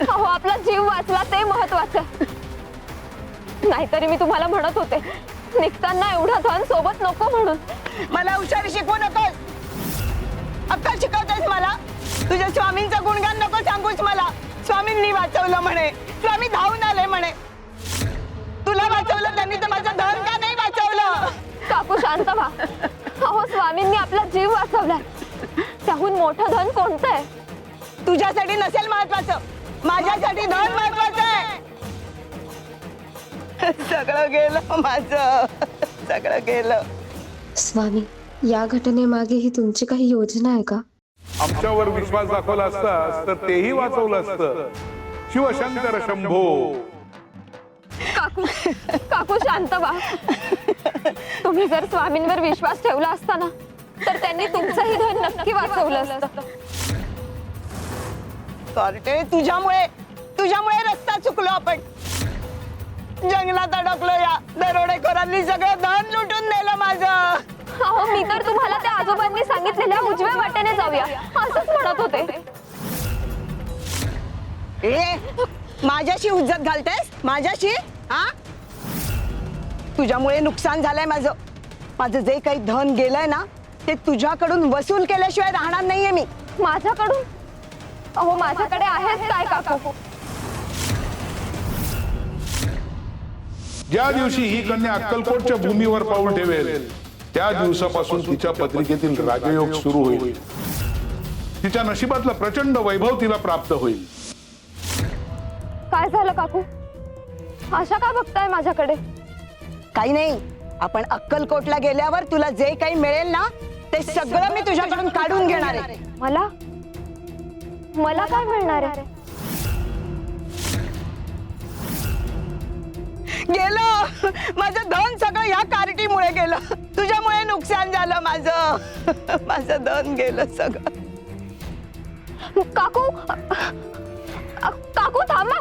अहो, आपला जीव वाचला ते महत्वाचं. नाहीतरी मी तुम्हाला म्हणत होते निघताना एवढं धन सोबत नको म्हणून. मला हुशारी शिकवू नकोस. अक्कल शिकवतेस मला. तुझ्या स्वामींचं गुणगान नको सांगूस मला. स्वामींनी वाचवलं म्हणे, स्वामी धावून आले म्हणे. तुला वाचवलं त्यांनी, तर माझं धन का नाही वाचवलं? काकू शांत व्हा. अहो, स्वामींनी आपला जीव वाचवलाय, त्याहून मोठं धन कोणतं आहे? तुझ्यासाठी नसेल महत्वाचं, माझ्यासाठी धन महत्वाचं आहे. सगळं गेलं माझं, सगळं गेलं. स्वामी, या घटनेमागे ही तुमची काही योजना आहे का? आमच्यावर विश्वास दाखवला असतास तर तेही वाचवलं असतं. शिवशंकर शंभो. काकू काकू शांत व्हा. तुम्ही जर स्वामींवर विश्वास ठेवला असता ना, तर त्यांनी तुमचंही धन नक्की वाचवलं असतं. कार्टे, तुझ्यामुळे रस्ता चुकलो आपण. जंगलात अडकलो. या दरोडेखोरांनी सगळं धन लुटून नेलं माझं. अहो, मी तर तुम्हाला त्या आजोबांनी सांगितलेल्या उजव्या वाटेने जाऊया असंच म्हणत होते. ए, माझ्याशी हुज्जत घालतेस? माझ्याशी? हा, तुझ्यामुळे नुकसान झालंय माझं. माझं जे काही धन गेलंय ना, ते तुझ्याकडून वसूल केल्याशिवाय राहणार नाहीये मी. माझ्याकडून? अहो, माझ्याकडे आहेच काय काकू. ज्या दिवशी ही कन्या अक्कलकोटच्या भूमीवर पाऊल ठेवेल त्या दिवसापासून तिच्या पत्रिकेतील राजयोग सुरू होईल. तिच्या नशिबातलं प्रचंड वैभव तिला प्राप्त होईल. काय झालं काकू? आशा का बघताय माझ्याकडे? काही नाही, आपण अक्कलकोटला गेल्यावर तुला जे काही मिळेल ना, ते सगळं मी तुझ्याकडून काढून घेणार आहे. मला काय मिळणार आहे? गेलं माझं धन सगळं या कार्टीमुळे गेलं. तुझ्यामुळे नुकसान झालं माझं. माझं धन गेलं सगळं. काकू काकू थांबा.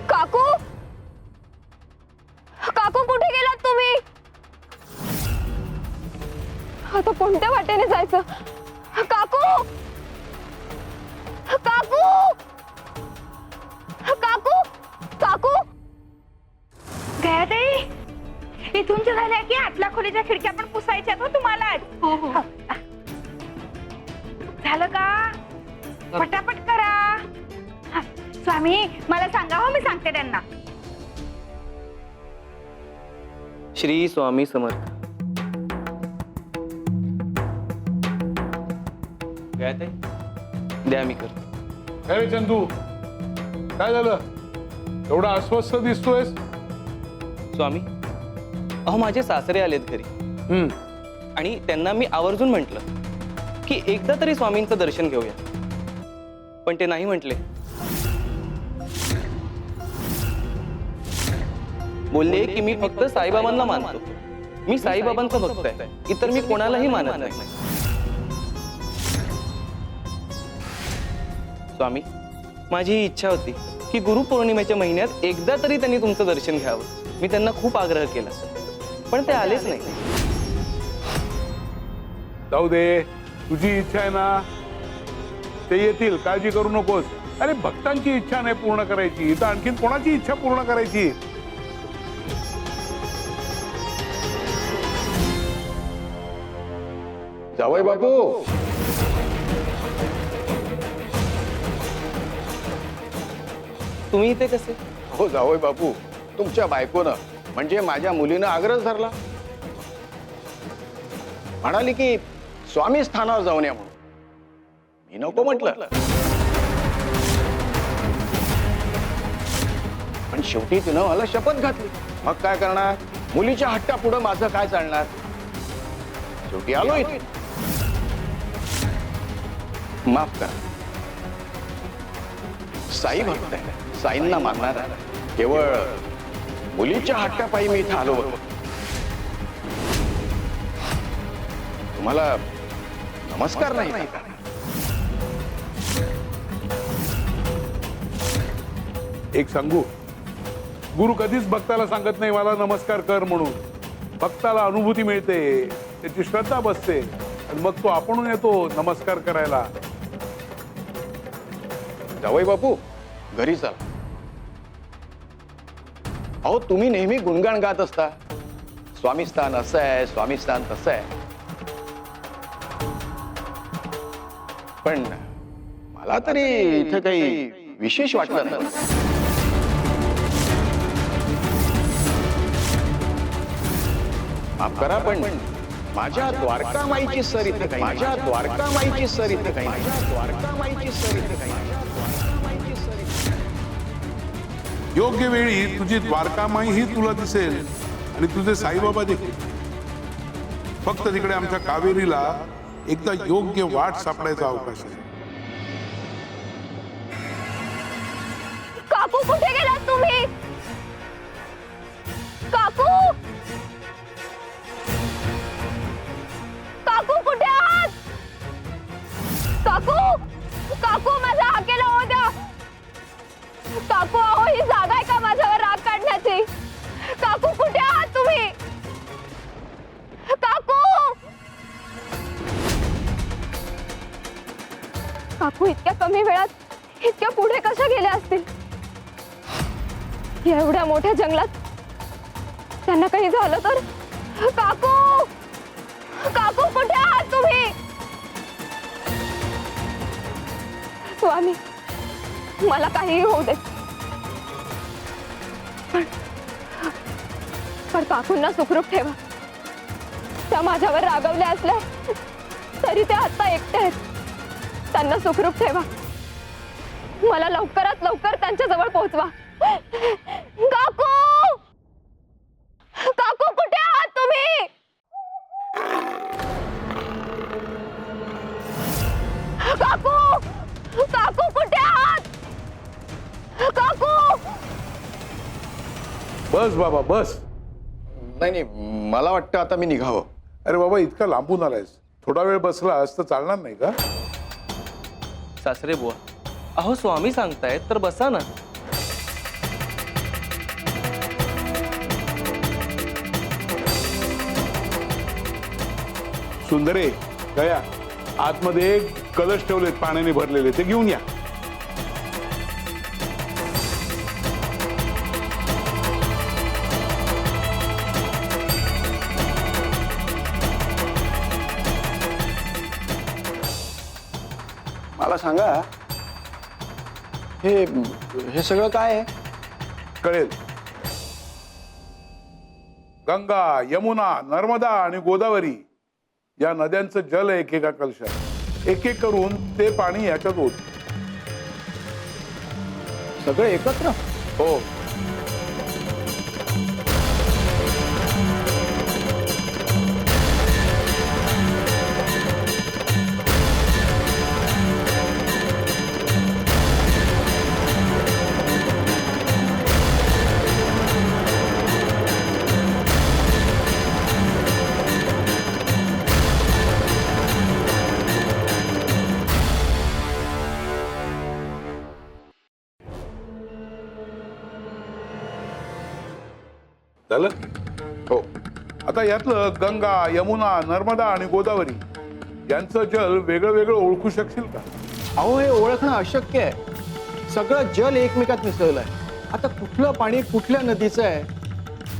काकू काकू कुठे गेलात तुम्ही? आता कोणत्या वाटेने जायचं? काकू काकू काकू काकू गयाताई, इथूनच्या झाल्या की आतल्या खोलीच्या खिडक्या पण पुसायच्या हो तुम्हाला. झालं का? पटापट करा. हा, स्वामी मला सांगा हो, मी सांगते त्यांना. श्री स्वामी समर्थ. द्या मी करतो. अरे चंदू, काय झालं? एवढा अस्वस्थ दिसतोयस? स्वामी, अहो माझे सासरे आलेत घरी आणि त्यांना मी आवर्जून म्हटलं की एकदा तरी स्वामींचं दर्शन घेऊया, पण ते नाही म्हटले. बोलले की मी फक्त साईबाबांना मानतो, मी साईबाबांचा भक्त आहे, इतर मी कोणालाही मानत नाही. स्वामी, माझी ही इच्छा होती की गुरुपौर्णिमेच्या महिन्यात एकदा तरी त्यांनी तुमचं दर्शन घ्यावं. मी त्यांना खूप आग्रह केला, पण ते आलेच नाही. जाऊ दे, तुझी इच्छा आहे ना, ते येतील, काळजी करू नकोस. अरे भक्तांची इच्छा नाही पूर्ण करायची, तर आणखीन कोणाची इच्छा पूर्ण करायची? जावई बापू, तुम्ही इथे कसे? हो जावई बापू, तुमच्या बायकोनं म्हणजे माझ्या मुलीनं आग्रह धरला, म्हणाली की स्वामी स्थानावर जाऊन या म्हणून. मी नको म्हटलं. शेवटी तिनं मला शपथ घातली. मग काय करणार? मुलीच्या हट्टापुढं माझं काय चालणार? शेवटी आलो इथे. माफ करा, साई भक्त आहे, साईंना मानणार आहे. केवळ मुलीच्या हट्टापायी मी इथं आलो होतो. तुम्हाला नमस्कार नाही का? एक सांगू, गुरु कधीच भक्ताला सांगत नाही मला नमस्कार कर म्हणून. भक्ताला अनुभूती मिळते, त्याची श्रद्धा बसते आणि मग तो आपण येतो नमस्कार करायला. जावई बापू, घरी चला. अहो, तुम्ही नेहमी गुणगान गात असता, स्वामी स्थान असं आहे, स्वामी स्थान तसं आहे. पण मला तरी इथं काही विशेष वाटलं नाही. माफ करा, पण माझ्या द्वारकामाईची सर इथे काही, माझ्या द्वारकामाईची सर इथे काही, माझ्या द्वारकामाईची सर इथे काही. योग्य वेळी तुझी द्वारकामाई ही तुला दिसेल आणि तुझे साईबाबा देखील. फक्त तिकडे आमच्या कावेरीला एकदा योग्य वाट सापडायचा अवकाश आहे. काकू कुठे गेलात तुम्ही? काकू, काकू कुठे आहात? काकू, काकू माझा हाकेला होऊ द्या. काकू, अहो ही जागा आहे का माझ्यावर राग काढण्याची? काकू कुठे आहात तुम्ही? काकू, काकू इतक्या कमी वेळात इतक्या पुढे कशा गेल्या असतील? एवढ्या मोठ्या जंगलात त्यांना काही झालं तर? काकू, काकू कुठे आहात तुम्ही? स्वामी, मला काहीही होऊ दे, पण काकूंना सुखरूप ठेवा. त्या माझ्यावर रागवल्या असल्या तरी त्या आता एकट्या आहेत. त्यांना सुखरूप ठेवा. मला लवकरात लवकर त्यांच्या जवळ पोहोचवा. काकू, काकू कुठे आहात तुम्ही? काकू, काकू कुठे आहात? काकू, बस बाबा बस. नाही नाही, मला वाटतं आता मी निघावं. अरे बाबा, इतका लांबून आलायस, थोडा वेळ बसलास तर चालणार नाही का? सासरे बुवा, अहो स्वामी सांगतायत तर बसा ना. सुंदरे, गया, आतमध्ये कलश ठेवलेत पाण्याने भरलेले, ते घेऊन या. मला सांगा, हे सगळं काय आहे? कळेल. गंगा, यमुना, नर्मदा आणि गोदावरी या नद्यांचं जल एकेका कलशात. एक एक करून ते पाणी याच्यात होत. सगळं एकत्र? हो. झालं? हो. आता यातलं गंगा, यमुना, नर्मदा आणि गोदावरी यांचं जल वेगळं वेगळं ओळखू शकशील का? अहो, हे ओळखणं अशक्य आहे. सगळं जल एकमेकात मिसळलं आहे. आता कुठलं पाणी कुठल्या नदीचं आहे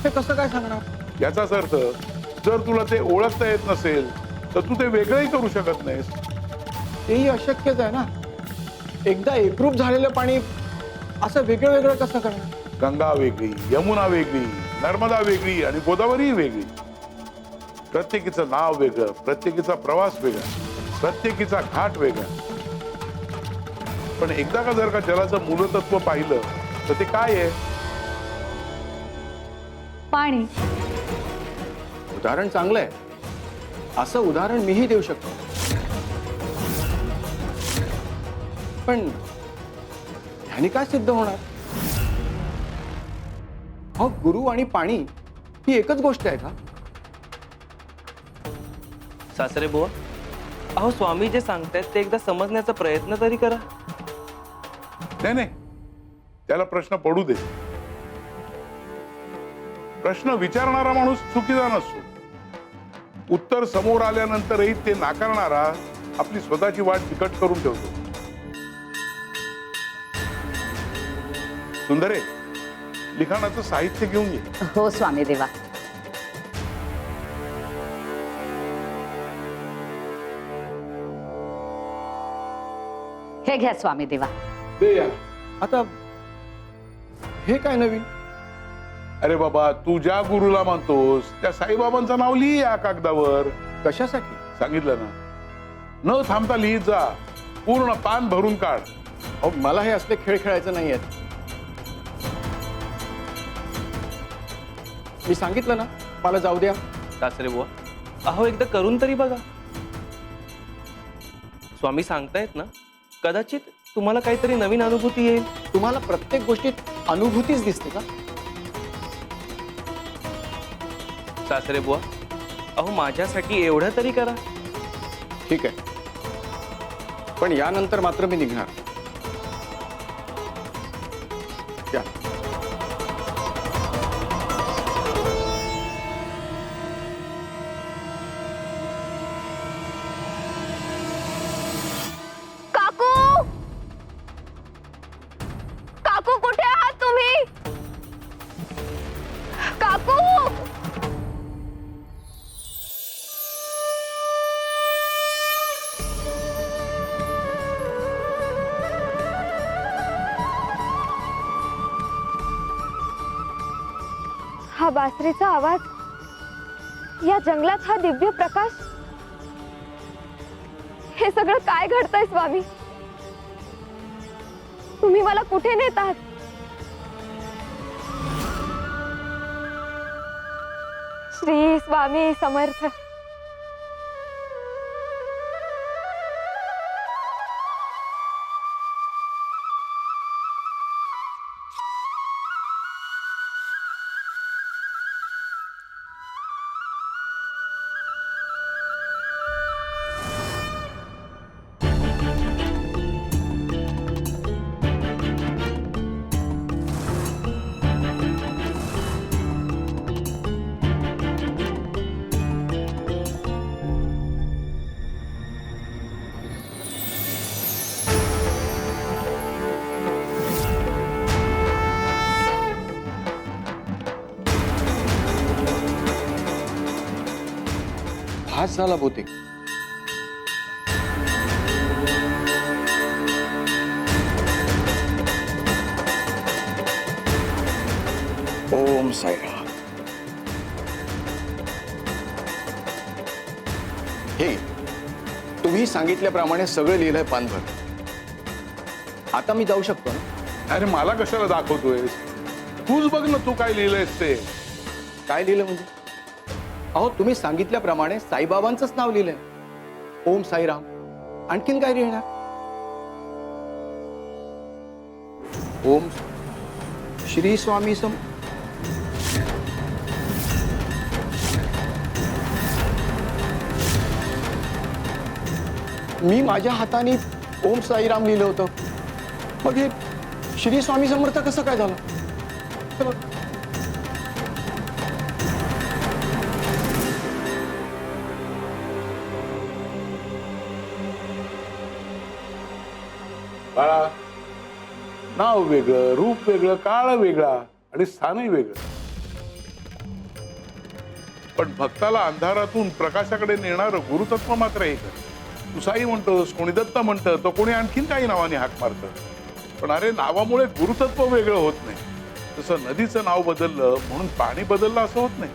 हे कसं काय सांगणार? याचाच अर्थ, जर तुला ते ओळखता येत नसेल तर तू ते वेगळंही करू शकत नाहीस. तेही अशक्यच आहे ना. एकदा एकरूप झालेलं पाणी असं वेगळं वेगळं कसं करणार? गंगा वेगळी, यमुना वेगळी, नर्मदा वेगळी आणि गोदावरी वेगळी. प्रत्येकीचं नाव वेगळं, प्रत्येकीचा प्रवास वेगळा, प्रत्येकीचा घाट वेगळा. पण एकदा का जर का जलाचं मूलतत्व पाहिलं तर ते काय आहे? पाणी. उदाहरण चांगलं आहे. असं उदाहरण मीही देऊ शकतो. पण ह्याने काय सिद्ध होणार? हो, गुरु आणि पाणी ही एकच गोष्ट आहे का? सासरे बुवा, अहो स्वामी जे सांगतायत ते एकदा समजण्याचा प्रयत्न तरी करा. नाही नाही, त्याला प्रश्न पडू दे. प्रश्न विचारणारा माणूस चुकीचा नसतो. उत्तर समोर आल्यानंतरही ते नाकारणारा आपली स्वतःची वाट तिकट करून ठेवतो. सुंदरे, लिखाणाचं साहित्य घेऊन ये. हो स्वामी देवा. हे घ्या स्वामी देवा. दे या. आता हे काय नवीन? अरे बाबा, तू ज्या गुरुला मानतोस त्या साईबाबांचं नाव लिही या कागदावर. कशासाठी? सांगितलं ना, न थांबता लिहित जा. पूर्ण पान भरून काढ. अहो, मला हे असले खेळ खेळायचं नाही आहेत. मी सांगितलं ना, मला जाऊ द्या. सासरे बुवा, अहो एकदा करून तरी बघा. स्वामी सांगतायत ना, कदाचित तुम्हाला काहीतरी नवीन अनुभूती येईल. तुम्हाला प्रत्येक गोष्टीत अनुभूतीच दिसते का? सासरे बुवा, अहो माझ्यासाठी एवढं तरी करा. ठीक आहे, पण यानंतर मात्र मी निघणार. या. काकू, काकू कुठे आहात तुम्ही? काकू, हा बासरीचा आवाज, या जंगलात हा दिव्य प्रकाश, हे सगळं काय घडतंय स्वामी? तुम्ही मला कुठे नेत आहात? श्री स्वामी समर्थ. भास झाला बहुतेक. ओम साईराम. हे तुम्ही सांगितल्याप्रमाणे सगळं लिहिलंय पानभर. आता मी जाऊ शकतो ना? अरे मला कशाला दाखवतोयस? तूच बघ ना, तू काय लिहिलंयस ते. काय लिहिलं म्हणजे? अहो, तुम्ही सांगितल्याप्रमाणे साईबाबांचंच नाव लिहिलंय. ओम साईराम. आणखीन काय लिहिणार? ओम श्री स्वामी सम. मी माझ्या हाताने ओम साईराम लिहिलं होतं. मग हे श्री स्वामी समर्थ कसं काय झालं? हे बघ. बाळा, नाव वेगळं, रूप वेगळं, काळ वेगळा आणि स्थानही वेगळं. पण भक्ताला अंधारातून प्रकाशाकडे नेणारं गुरुतत्व मात्र एकच. तू साई म्हणतोस, कोणी दत्त म्हणतं, तो कोणी आणखीन काही नावाने हाक मारतं. पण अरे, नावामुळे गुरुतत्व वेगळं होत नाही. तसं नदीचं नाव बदललं म्हणून पाणी बदललं असं होत नाही.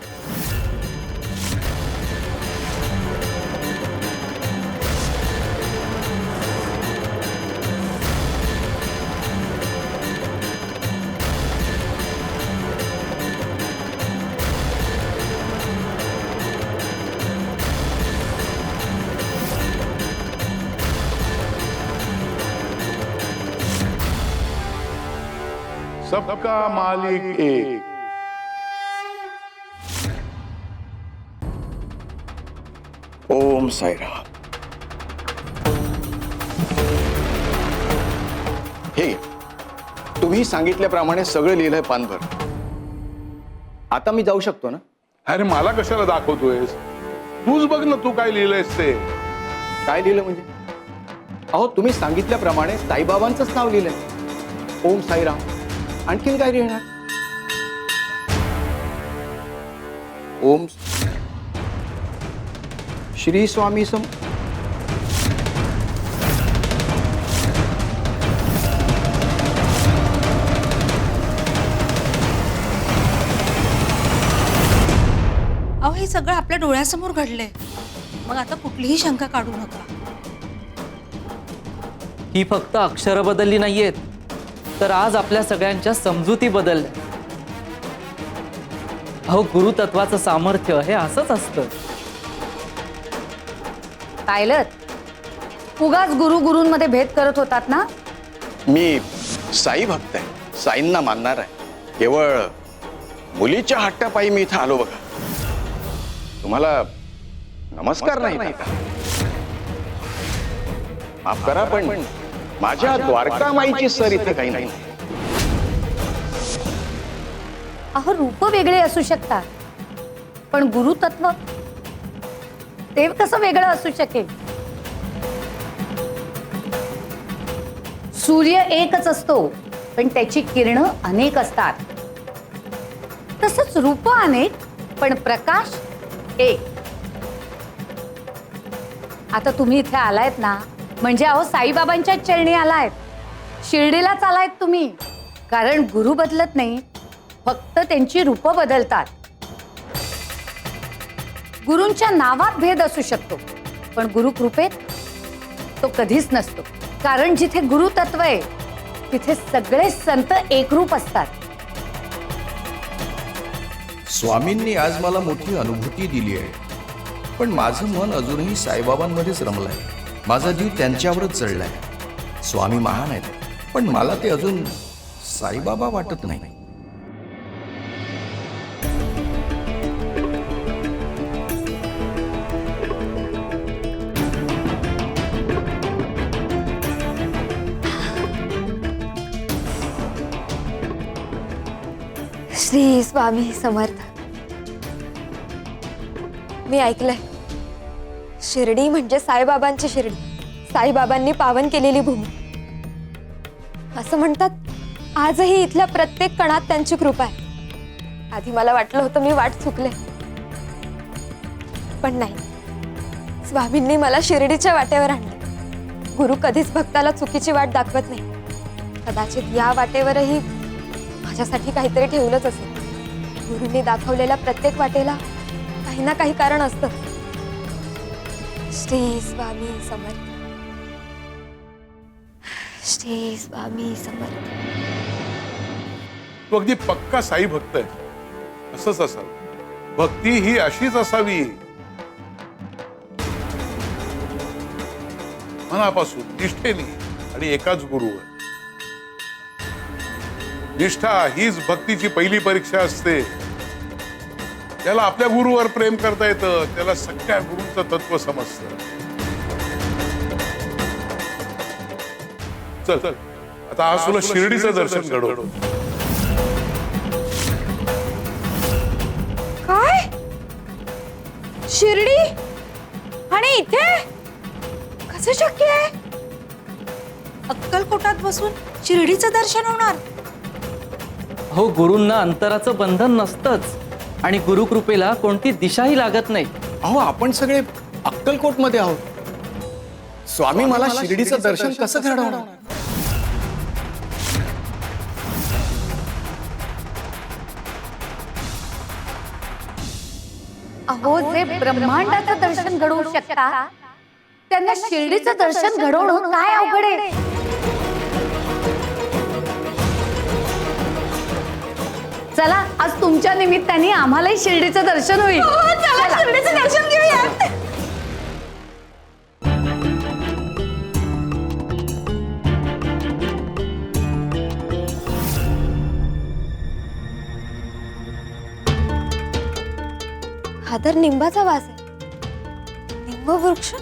सबका मालिक एक. ओम साईराम. हे तुम्ही सांगितल्याप्रमाणे सगळं लिहिलंय पानभर. आता मी जाऊ शकतो ना? अरे मला कशाला दाखवतोयस? तूच बघ ना, तू काय लिहिलंयस ते. काय लिहिलं म्हणजे? अहो तुम्ही सांगितल्याप्रमाणे साईबाबांचंच नाव लिहिलंय. ओम साईराम. आणखीन काय लिहिणार? ओम श्री स्वामी सम. अहो हे सगळं आपल्या डोळ्यासमोर घडलंय, मग आता कुठलीही शंका काढू नका. ही फक्त अक्षरं बदलली नाहीयेत, तर आज आपल्या सगळ्यांच्या समजुती बदलल्या. अहो गुरुतत्वाचं सामर्थ्य हे असंच असतं. पायलट उगाच गुरुंमध्ये भेद करत होतात ना. मी साई भक्त आहे, साईंना मानणार आहे. केवळ मुलीच्या हट्टापायी मी इथं आलो बघा. तुम्हाला नमस्कार नाही का? माफ करा पण माझ्या द्वारकामाईची सर इथे काही नाही. अहो रूप वेगळे असू शकतात, पण गुरुतत्व ते कसं वेगळं असू शकेल? सूर्य एकच असतो, पण त्याची किरण अनेक असतात. तसंच रूप अनेक, पण प्रकाश एक. आता तुम्ही इथे आलायत ना, म्हणजे अहो साईबाबांच्या चरणी आलायत, शिर्डीलाच आलायत तुम्ही. कारण गुरु बदलत नाही, फक्त त्यांची रूप बदलतात. गुरूंच्या नावात भेद असू शकतो, पण गुरुकृपेत तो कधीच नसतो. कारण जिथे गुरुतत्व आहे तिथे सगळे संत एकरूप असतात. स्वामींनी आज मला मोठी अनुभूती दिली आहे, पण माझं मन अजूनही साईबाबांमध्येच रमलंय. माझा जीव त्यांच्यावरच चढलाय. स्वामी महान आहेत, पण मला ते अजून साईबाबा वाटत नाही. श्री स्वामी समर्थ. मी ऐकलंय शिर्डी म्हणजे साईबाबांची शिर्डी, साईबाबांनी पावन केलेली भूमी. असं म्हणतात आजही इथल्या प्रत्येक कणात त्यांची कृपा आहे. आधी मला वाटलं होतं मी वाट चुकले, पण नाही, स्वामींनी मला शिर्डीच्या वाटेवर आणले. गुरु कधीच भक्ताला चुकीची वाट दाखवत नाही. कदाचित या वाटेवरही माझ्यासाठी काहीतरी ठेवलंच असेल. गुरुंनी दाखवलेल्या प्रत्येक वाटेला काही ना काही कारण असतं. श्री स्वामी समर्थ. श्री स्वामी समर्थ. तू अगदी पक्का साई भक्त आहे. असंच असावं. भक्ती ही अशीच असावी, मनापासून निष्ठेने आणि एकाच गुरुवर. निष्ठा हीच भक्तीची पहिली परीक्षा असते. त्याला आपल्या गुरुवर प्रेम करता येतं, त्याला सगळ्या गुरूंचं तत्व समजतं. चल चल आता आज तुला शिर्डीचं दर्शन घडवतो. काय? शिर्डी आणि इथे कसं शक्य आहे? अक्कलकोटात बसून शिर्डीचं दर्शन होणार? हो गुरूंना अंतराचं बंधन नसतंच, आणि गुरुकृपेला कोणती दिशाही लागत नाही. अहो आपण सगळे अक्कलकोट मध्ये आहोत. स्वामी मला शिर्डीचं दर्शन कसं घडवणार? अहो जे ब्रह्मांडाचं दर्शन घडवू शकतात त्यांना शिर्डीचं दर्शन घडवणं काय अवघड आहे? चला आज तुमच्या निमित्ताने आम्हालाही शिर्डीचं दर्शन होईल. चला शिर्डीचं दर्शन घेऊया. हा तर निंबाचा वास आहे. निंब वृक्ष.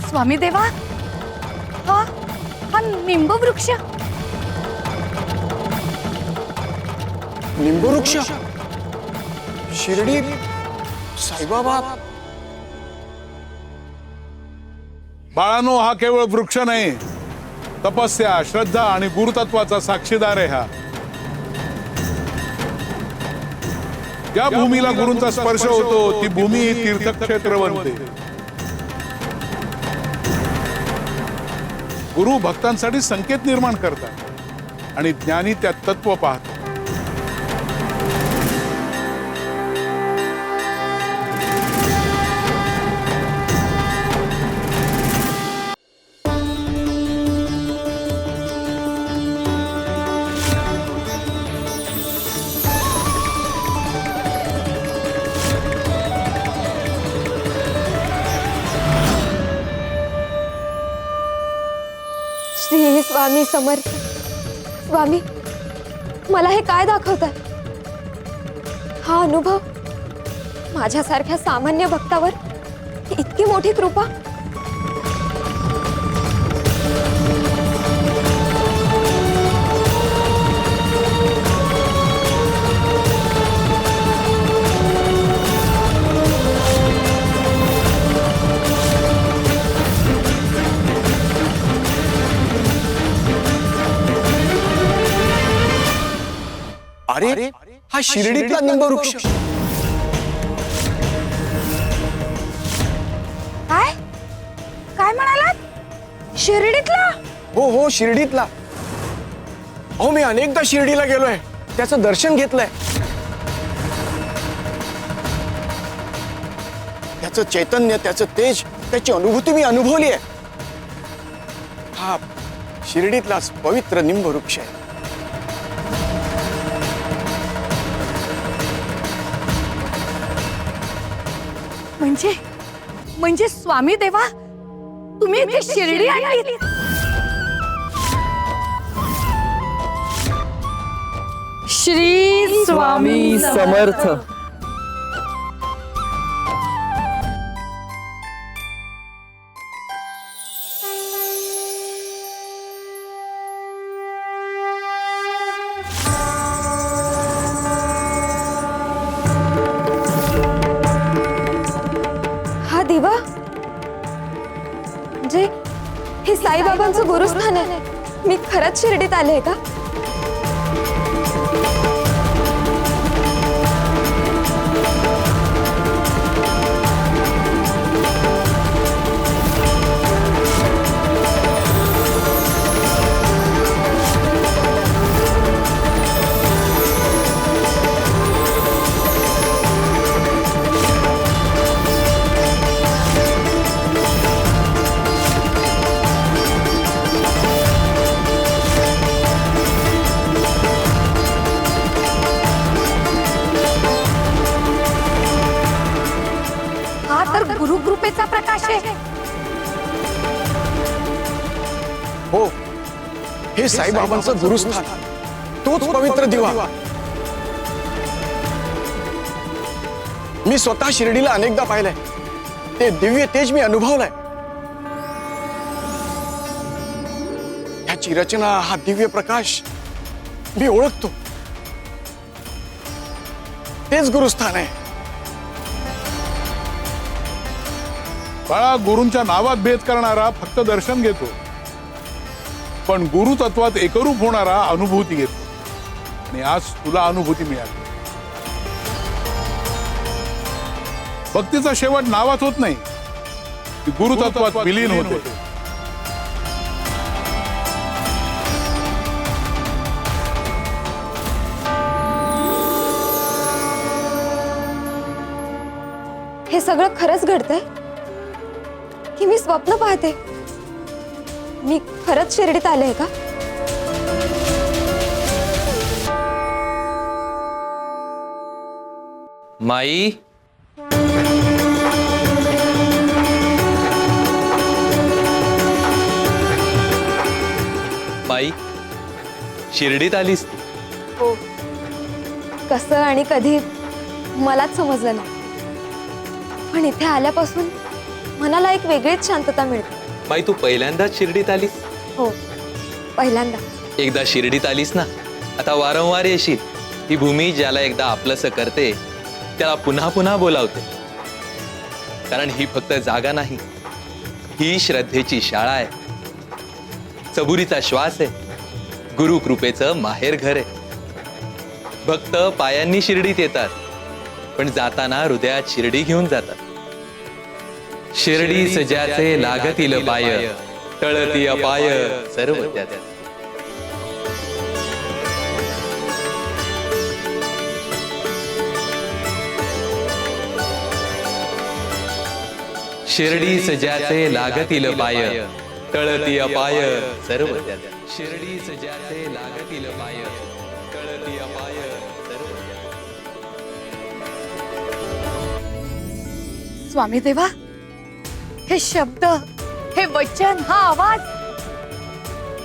स्वामी देवा, हा हा निंब वृक्ष. निंबवृक्ष, शिर्डी, साईबाबा. बाळानो, हा केवळ वृक्ष नाही, तपस्या, श्रद्धा आणि गुरुतत्वाचा साक्षीदार आहे. हा ज्या भूमीला गुरूंचा स्पर्श होतो ती भूमी ही तीर्थक्षेत्र बनते. गुरु भक्तांसाठी संकेत निर्माण करतात आणि ज्ञानी त्यात तत्व पाहतात. श्री स्वामी समर्थ. स्वामी, मला हे काय दाखवताय? हा अनुभव, माझ्यासारख्या सामान्य भक्तावर इतकी मोठी कृपा. अरे, हा शिर्डीतला निंबवृक्ष. काय काय म्हणालात? शिर्डीतला? हो हो, शिर्डीतला. अहो, मी अनेकदा शिर्डीला गेलोय, त्याचं दर्शन घेतलंय. त्याचं चैतन्य, त्याचं तेज, त्याची अनुभूती मी अनुभवली आहे. हा शिर्डीतलाच पवित्र निंबवृक्ष आहे. म्हणजे स्वामी देवा, तुम्ही इथे शिर्डी आणली? श्री स्वामी समर्थ. हा दिवा म्हणजे हे साईबाबांचं गुरुस्थान आहे. मी खरंच शिर्डीत आले का? गुरुकृपेचा प्रकाश आहे. हो, हे साईबाबांचं गुरुस्थान, तोच पवित्र दिवा. मी स्वतः शिर्डीला अनेकदा पाहिलंय. ते दिव्य तेज मी अनुभवलंय. ह्याची रचना, हा दिव्य प्रकाश मी ओळखतो. तेच गुरुस्थान आहे. बाळा, गुरूंच्या नावात भेद करणारा फक्त दर्शन घेतो, पण गुरु तत्वात एकरूप होणारा अनुभूती घेतो. आणि आज तुला अनुभूती मिळाली. भक्तीचा शेवट नावात होत नाही, ती गुरु तत्वात विलीन होते. हे सगळं खरंच घडतंय की मी स्वप्न पाहते? मी खरंच शिर्डीत आले का? माई, माई, शिर्डीत आलीस तू? हो. कसं आणि कधी मलाच समजलं नाही, पण इथे आल्यापासून मनाला एक वेगळीच शांतता मिळते. माई, तू पहिल्यांदाच शिर्डीत आलीस? हो, पहिल्यांदा. एकदा शिर्डीत आलीस ना, आता वारंवार येशील. ही भूमी ज्याला एकदा आपलंसं करते त्याला पुन्हा पुन्हा बोलावते. कारण ही फक्त जागा नाही, ही श्रद्धेची शाळा आहे, सबुरीचा श्वास आहे, गुरु कृपेचं माहेर घर आहे. भक्त पायांनी शिर्डीत येतात, पण जाताना हृदयात शिर्डी घेऊन जातात. शिर्डी सज्याचे लागतील पाय, टळती अपाय सर्व त्यात. शिर्डी सज्याचे लागतील पाय, टळती अपाय सर्व त्यात. शिर्डी सज्याचे लागतील पाय, टळती अपाय सर्व त्यात. स्वामी देवा, हे शब्द, हे वचन, हा आवाज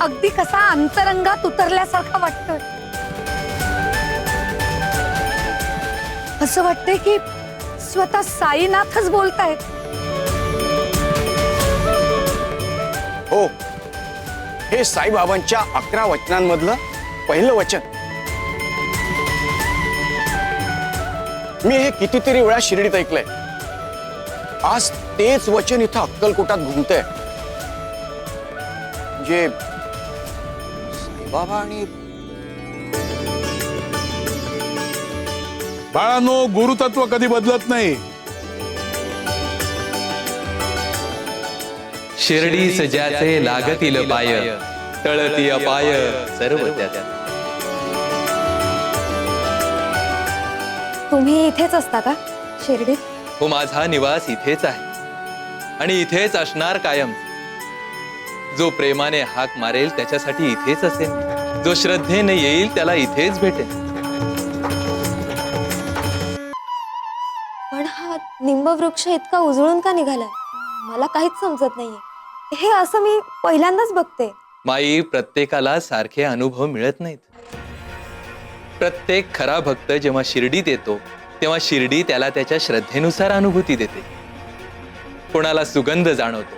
अगदी कसा अंतरंगात उतरल्यासारखा वाटतोय. असं वाटतंय की स्वतः साईनाथच बोलतायत. हो, हे साईबाबांच्या 11 वचनांमधलं पहिलं वचन. मी हे कितीतरी वेळा शिर्डीत ऐकलंय. आज तेच वचन इथं अक्कलकोटात घुमतंय. म्हणजे साईबाबा आणि बाळांनो, गुरुतत्व कधी बदलत नाही. शिर्डी सज्याचे लागतील पाय, टळती अपाय सर्व त्यात. तुम्ही इथेच असता का शिर्डीत? हो, माझा निवास इथेच आहे आणि इथेच असणार कायम. जो प्रेमाने हाक मारेल त्याच्यासाठी इथेच असेल, जो श्रद्धेने येईल त्याला इथेच भेटेल. पण हा निंबवृक्ष इतका उजळून का निघालाय? मला काहीच समजत नाहीये. हे असं मी पहिल्यांदाच बघते. माई, प्रत्येकाला सारखे अनुभव मिळत नाहीत. प्रत्येक खरा भक्त जेव्हा शिर्डीत येतो तेव्हा शिर्डी त्याला त्याच्या श्रद्धेनुसार अनुभूती देते. कोणाला सुगंध जाणवतो,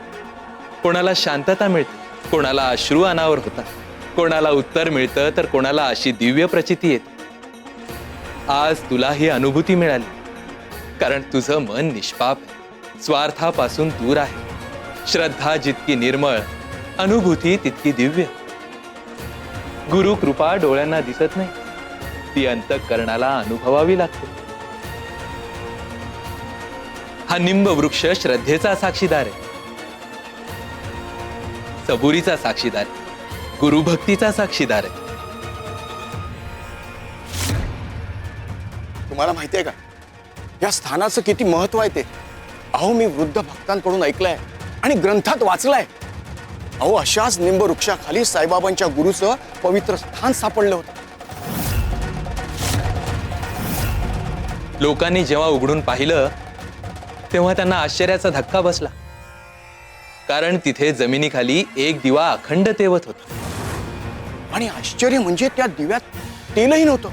कोणाला शांतता मिळते, कोणाला अश्रू अनावर होतात, कोणाला उत्तर मिळतं, तर कोणाला अशी दिव्य प्रचिती येते. आज तुला ही अनुभूती मिळाली कारण तुझं मन निष्पाप आहे, स्वार्थापासून दूर आहे. श्रद्धा जितकी निर्मळ, अनुभूती तितकी दिव्य. गुरु कृपा डोळ्यांना दिसत नाही, ती अंतःकरणाला अनुभवावी लागते. हा निंब वृक्ष श्रद्धेचा साक्षीदार आहे, सबुरीचा साक्षीदार आहे, गुरुभक्तीचा साक्षीदार आहे. तुम्हाला माहितीये का या स्थानाचं किती महत्व आहे ते? अहो, मी वृद्ध भक्तांकडून ऐकलंय आणि ग्रंथात वाचलाय. अहो, अशाच निंबवृक्षाखाली साईबाबांच्या गुरुचं पवित्र स्थान सापडलं होतं. लोकांनी जेव्हा उघडून पाहिलं तेव्हा त्यांना आश्चर्याचा धक्का बसला, कारण तिथे जमिनीखाली एक दिवा अखंड तेवत होता. आणि आश्चर्य म्हणजे त्या दिव्यात तेलही नव्हतं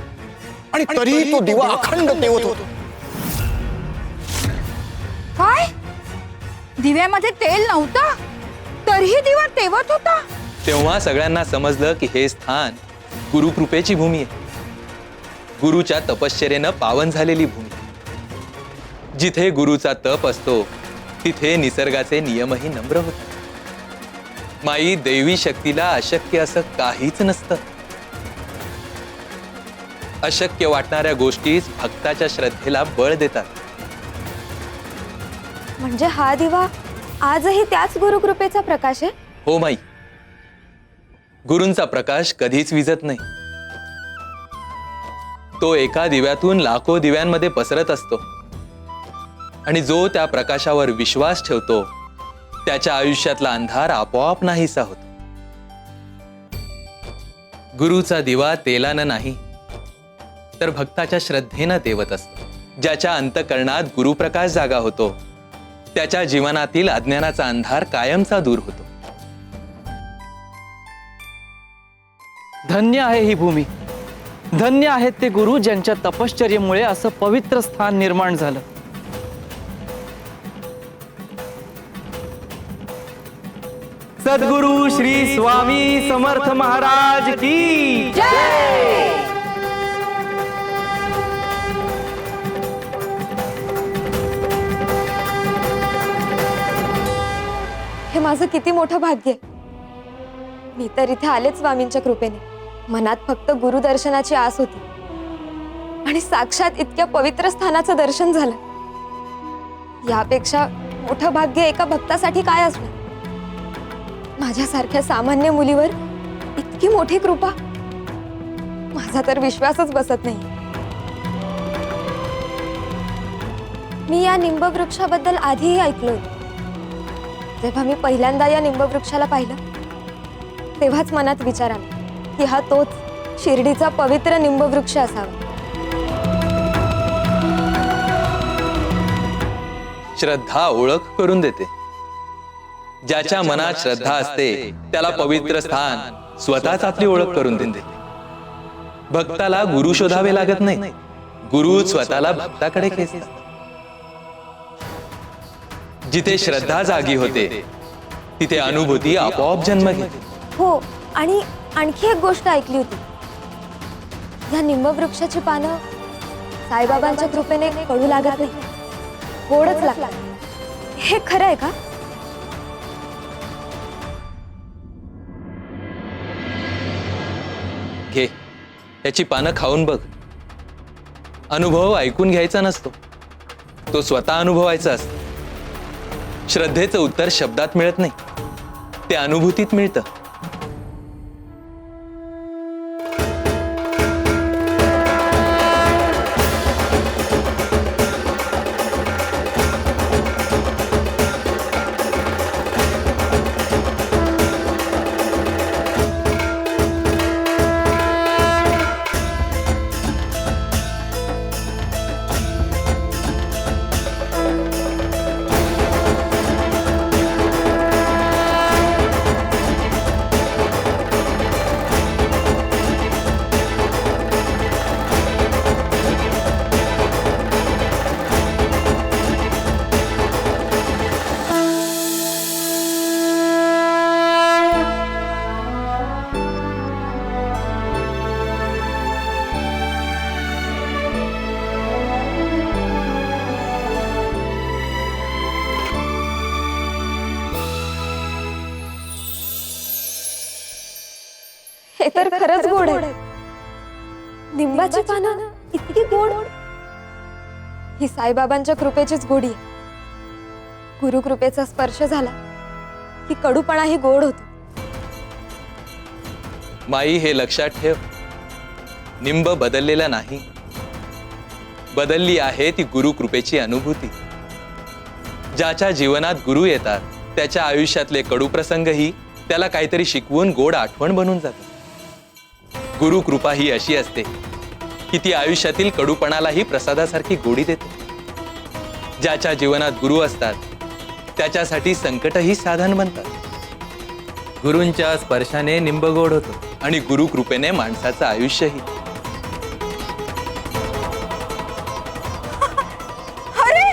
आणि तरीही तो दिवा अखंड तेवत होतो. काय? दिव्यामध्ये तेल नव्हतं तरीही दिवा तेवत होता. तेव्हा सगळ्यांना समजलं की हे स्थान गुरुकृपेची भूमी आहे, गुरुच्या तपश्चर्येनं पावन झालेली भूमी. जिथे गुरुचा तप असतो तिथे निसर्गाचे नियमही नम्र होतात. माई, दैवी शक्तीला अशक्य असं काहीच नसतं. अशक्य वाटणाऱ्या गोष्टीच भक्ताच्या श्रद्धेला बळ देतात. म्हणजे हा दिवा आजही त्याच गुरुकृपेचा प्रकाश आहे. हो माई, गुरूंचा प्रकाश कधीच विझत नाही. तो एका दिव्यातून लाखो दिव्यांमध्ये पसरत असतो आणि जो त्या प्रकाशावर विश्वास ठेवतो त्याच्या आयुष्यातला अंधार आपोआप नाहीसा होतो. गुरुचा दिवा तेलानं नाही तर भक्ताच्या श्रद्धेनं तेवत असतो. ज्याच्या अंतःकरणात गुरुप्रकाश जागा होतो त्याच्या जीवनातील अज्ञानाचा अंधार कायमचा दूर होतो. धन्य आहे ही भूमी, धन्य आहेत ते गुरु ज्यांच्या तपश्चर्येमुळे असं पवित्र स्थान निर्माण झालं. सद्गुरु श्री स्वामी समर्थ महाराज की जय. हे माझं किती मोठं भाग्य आहे. मी तर इथे आलेच स्वामींच्या कृपेने. मनात फक्त गुरुदर्शनाची आस होती आणि साक्षात इतक्या पवित्र स्थानाचं दर्शन झालं. यापेक्षा मोठं भाग्य एका भक्तासाठी काय असणार. माझ्यासारख्या सामान्य मुलीवर इतकी मोठी कृपा, माझा तर विश्वासच बसत नाही. मी या निंबवृक्षाबद्दल आधीही ऐकलं होतं. जेव्हा मी पहिल्यांदा या निंबवृक्षाला पाहिलं तेव्हाच मनात विचार आला की हा तोच शिर्डीचा पवित्र निंबवृक्ष असावा. श्रद्धा ओळख करून देते. ज्याच्या मनात श्रद्धा असते त्याला पवित्र स्थान स्वतःच आपली ओळख करून देते. भक्ताला गुरु शोधावे लागत नाही, गुरु स्वतःला भक्ताकडे खेचतात. जिथे श्रद्धा जागी होते तिथे अनुभूती आपोआप जन्म घेते. हो, आणि आणखी एक गोष्ट ऐकली होती. या निंबवृक्षाची पानं साईबाबांच्या कृपेने कडू लागत नाही, गोडच लागतात. हे खरं आहे का? घे, त्याची पानं खाऊन बघ. अनुभव ऐकून घ्यायचा नसतो, तो स्वतः अनुभवायचा असतो. श्रद्धेचं उत्तर शब्दात मिळत नाही, ते अनुभूतीत मिळतं. हे तर खरंच गोड आहे. लिंबाची पानं इतकी गोड. ही साईबाबांच्या कृपेचीच गोडी आहे. गुरुकृपेचा स्पर्श झाला की कडूपणाही गोड होतो. माई, हे लक्षात ठेव, निंब बदललेला नाही, बदलली आहे ती गुरुकृपेची अनुभूती. ज्याच्या जीवनात गुरु येतात त्याच्या आयुष्यातले कडू प्रसंगही त्याला काहीतरी शिकवून गोड आठवण बनून जातात. गुरु कृपा ही अशी असते की ती आयुष्यातील कडूपणालाही प्रसादासारखी गोडी देते. ज्याच्या जीवनात गुरु असतात त्याच्यासाठी संकटही साधन बनतात. गुरूंच्या स्पर्शाने निंब गोड होतो आणि गुरु कृपेने माणसाचं आयुष्यही. अरे,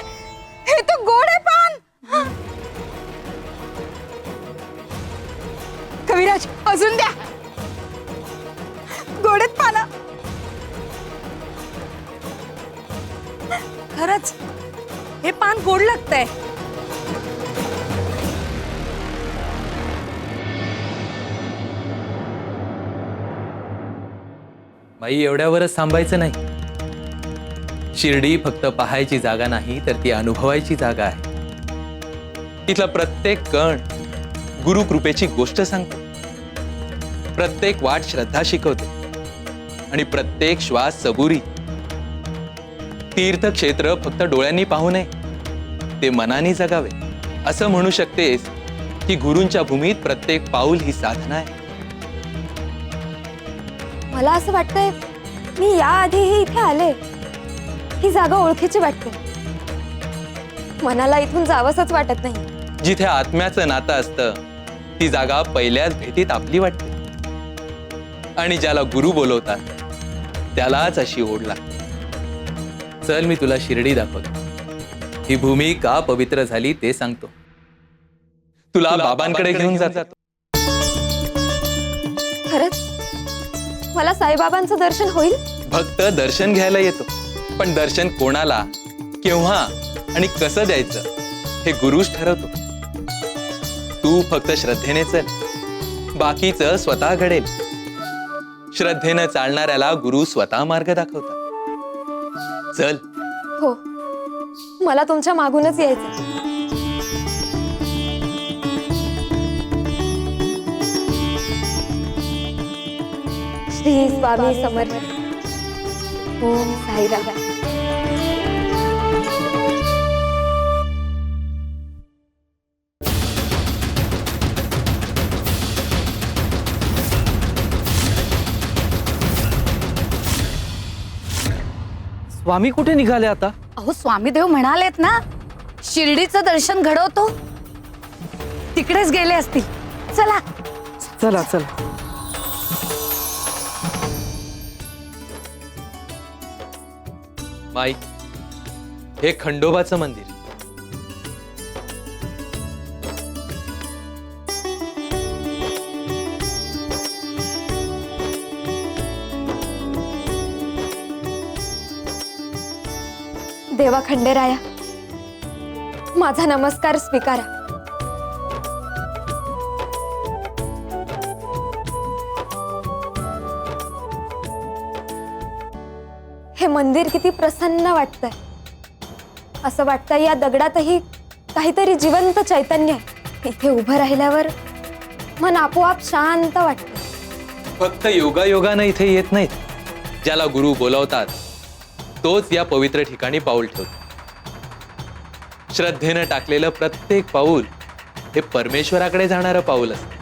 हे तर गोड आहे पान. खरंच हे पान गोड लागतंय. बाई, एवढ्यावरच थांबायचं नाही. शिर्डी फक्त पाहायची जागा नाही, तर ती अनुभवायची जागा आहे. तिथला प्रत्येक कण गुरुकृपेची गोष्ट सांगतो. प्रत्येक वाट श्रद्धा शिकवते आणि प्रत्येक श्वास सबुरी. तीर्थक्षेत्र फक्त डोळ्यांनी पाहू नये, ते मनाने जगावे. असं म्हणू शकतेस की गुरूंच्या भूमीत प्रत्येक पाऊल ही साधना आहे. मला असं वाटतंय मी याआधीही इथे आले. ही जागा ओळखीची वाटते. मनाला इथून जावंसच वाटत नाही. जिथे आत्म्याचं नातं असतं ती जागा पहिल्याच भेटीत आपली वाटते. आणि ज्याला गुरु बोलवतात त्यालाच अशी ओढ लागते. चल, मी तुला शिर्डी दाखवतो. ही भूमी का पवित्र झाली ते सांगतो. तुला बाबांकडे घेऊन जातो. खरंच मला साईबाबांचं दर्शन होईल? भक्त दर्शन घ्यायला येतो, पण दर्शन कोणाला, केव्हा आणि कसं द्यायचं हे गुरुच ठरवतो. तू फक्त श्रद्धेने चल, बाकीचं स्वतः घडेल. श्रद्धेनं चालणाऱ्याला गुरु स्वतः मार्ग दाखवतात. चल. हो, मला तुमच्या मागूनच यायचं. श्री स्वामी समर्थ. ओम साईराम. स्वामी कुठे निघाले आता? अहो, स्वामीदेव म्हणालेत ना, शिर्डीचं दर्शन घडवतो. तिकडेच गेले असतील. चला चला चला. माई, हे खंडोबाचं मंदिर. देवा खंडेराया, माझा नमस्कार स्वीकारा. हे मंदिर किती प्रसन्न वाटतंय. असं वाटतंय या दगडातही काहीतरी जिवंत चैतन्य आहे. इथे उभं राहिल्यावर मन आपोआप शांत वाटतं. फक्त योगायोगानं इथे येत नाहीत. ज्याला गुरु बोलवतात तोच या पवित्र ठिकाणी पाऊल ठेवतो. श्रद्धेनं टाकलेलं प्रत्येक पाऊल हे परमेश्वराकडे जाणारं पाऊल असतं.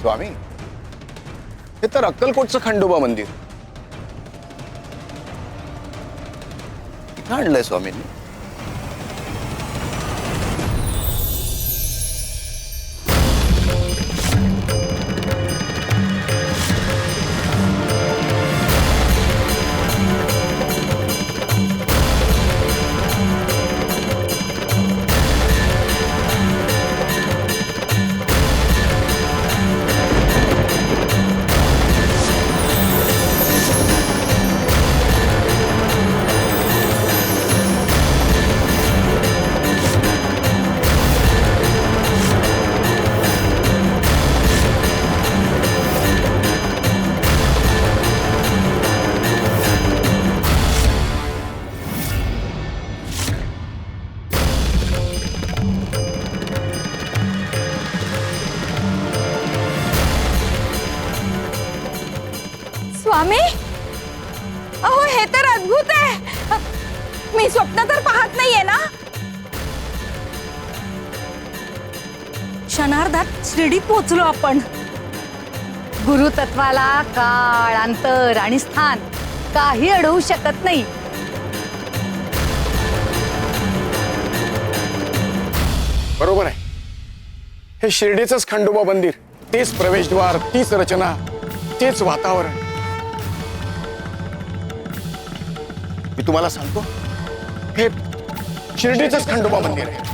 स्वामी, हे तर अक्कलकोटचं खंडोबा मंदिर. इथं आणलंय स्वामींनी. स्वामी, अहो हे तर अद्भुत आहे. मी स्वप्न तर पाहत नाहीये ना? क्षणार्धात शिर्डीत पोहोचलो आपण. गुरुतत्वाला काळ, अंतर आणि स्थान काही अडवू शकत नाही. बरोबर आहे. हे शिर्डीचंच खंडोबा मंदिर. तेच प्रवेशद्वार, तीच रचना, तेच वातावरण. मी तुम्हाला सांगतो, हे शिर्डीचंच खंडोबा मंदिर आहे.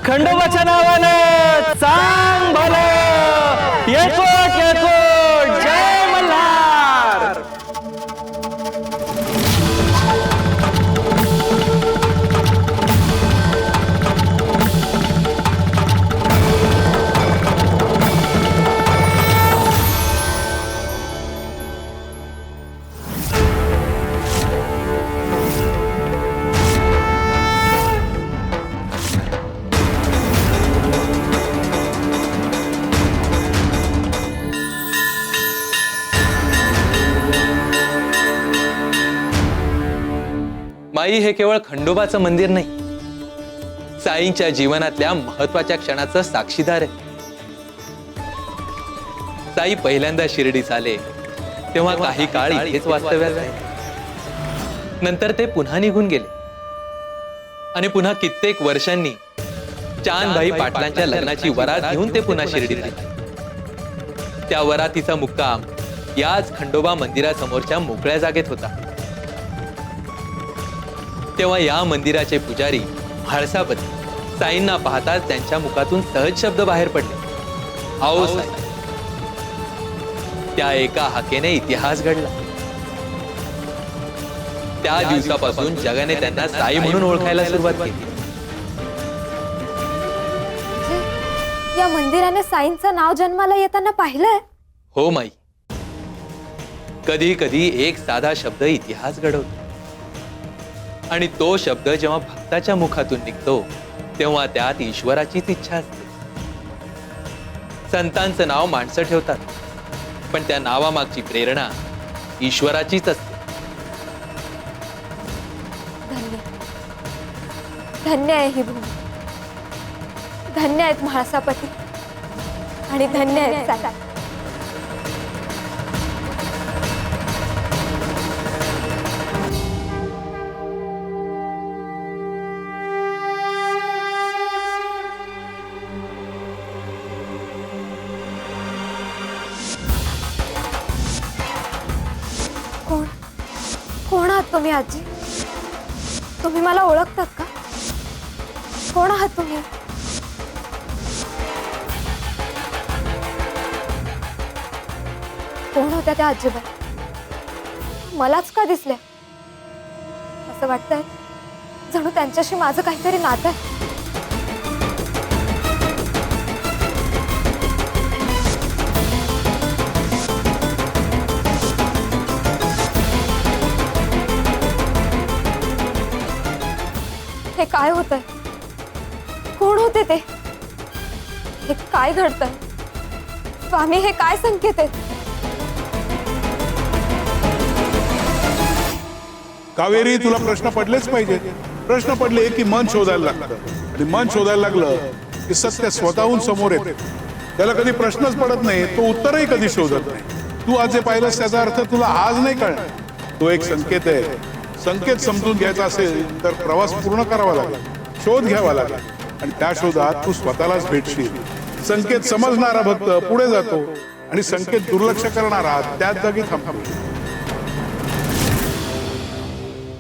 खंडोबाच्या नावानं सांग भलं येकोट येकोट जय मल्हार. माई हे केवळ खंडोबाचं मंदिर नाही, साईंच्या जीवनातल्या महत्वाच्या क्षणाचं साक्षीदार आहे. साई पहिल्यांदा शिर्डीत आले तेव्हा काही काळ इथेच वास्तव्यात राहिले. नंतर ते पुन्हा निघून गेले आणि पुन्हा कित्येक वर्षांनी चांदभाई पाटलांच्या लग्नाची वरात घेऊन ते पुन्हा शिर्डीत आले. त्या वरातीचा मुक्काम याच खंडोबा मंदिरासमोरच्या मोकळ्या जागेत होता. तेव्हा या मंदिराचे पुजारी म्हाळसापती साईंना पाहताच त्यांच्या मुखातून सहज शब्द बाहेर पडले, आओ साई. त्या एका हाकेने इतिहास घडला. त्या दिवसापासून जगाने त्यांना साई म्हणून ओळखायला सुरुवात केली. या मंदिराने साईंचं नाव जन्माला येताना पाहिलंय? हो माई. कधी कधी एक साधा शब्द इतिहास घडवतो आणि तो शब्द जेव्हा भक्ताच्या मुखातून निघतो तेव्हा त्यात ईश्वराचीच इच्छा असते. संतांचं नाव माणसं ठेवतात, पण त्या नावामागची प्रेरणा ईश्वराचीच असते. धन्य धन्य आहे ही भूमी, धन्य आहेत म्हाळसापती आणि धन्य आहेत साई. कोण आहात तुम्ही आजी? तुम्ही मला ओळखतात का? कोण आहात तुम्ही? कोण होत्या त्या आजीबाई? मलाच का दिसल्या? असं वाटतंय जणू त्यांच्याशी माझं काहीतरी नातं आहे. हे काय होतंय? कोण होते ते? हे काय घडतंय? स्वामी, हे काय संकेत आहेत? कावेरी, तुला प्रश्न पडलेच पाहिजे. प्रश्न पडले की मन शोधायला लागतं आणि मन शोधायला लागलं की सत्य स्वतःहून समोर येते. त्याला कधी प्रश्नच पडत नाही, तो उत्तरही कधी शोधत नाही. तू आज जे पाहिलंस त्याचा अर्थ तुला आज नाही कळणार. तो एक संकेत आहे. संकेत समजून घ्यायचा असेल तर प्रवास पूर्ण करावा लागेल, शोध घ्यावा लागेल आणि त्या शोधात तू स्वतःलाच भेटशील. संकेत समजणारा भक्त पुढे जातो आणि संकेत दुर्लक्ष करणारा त्याच जागी थांबतो.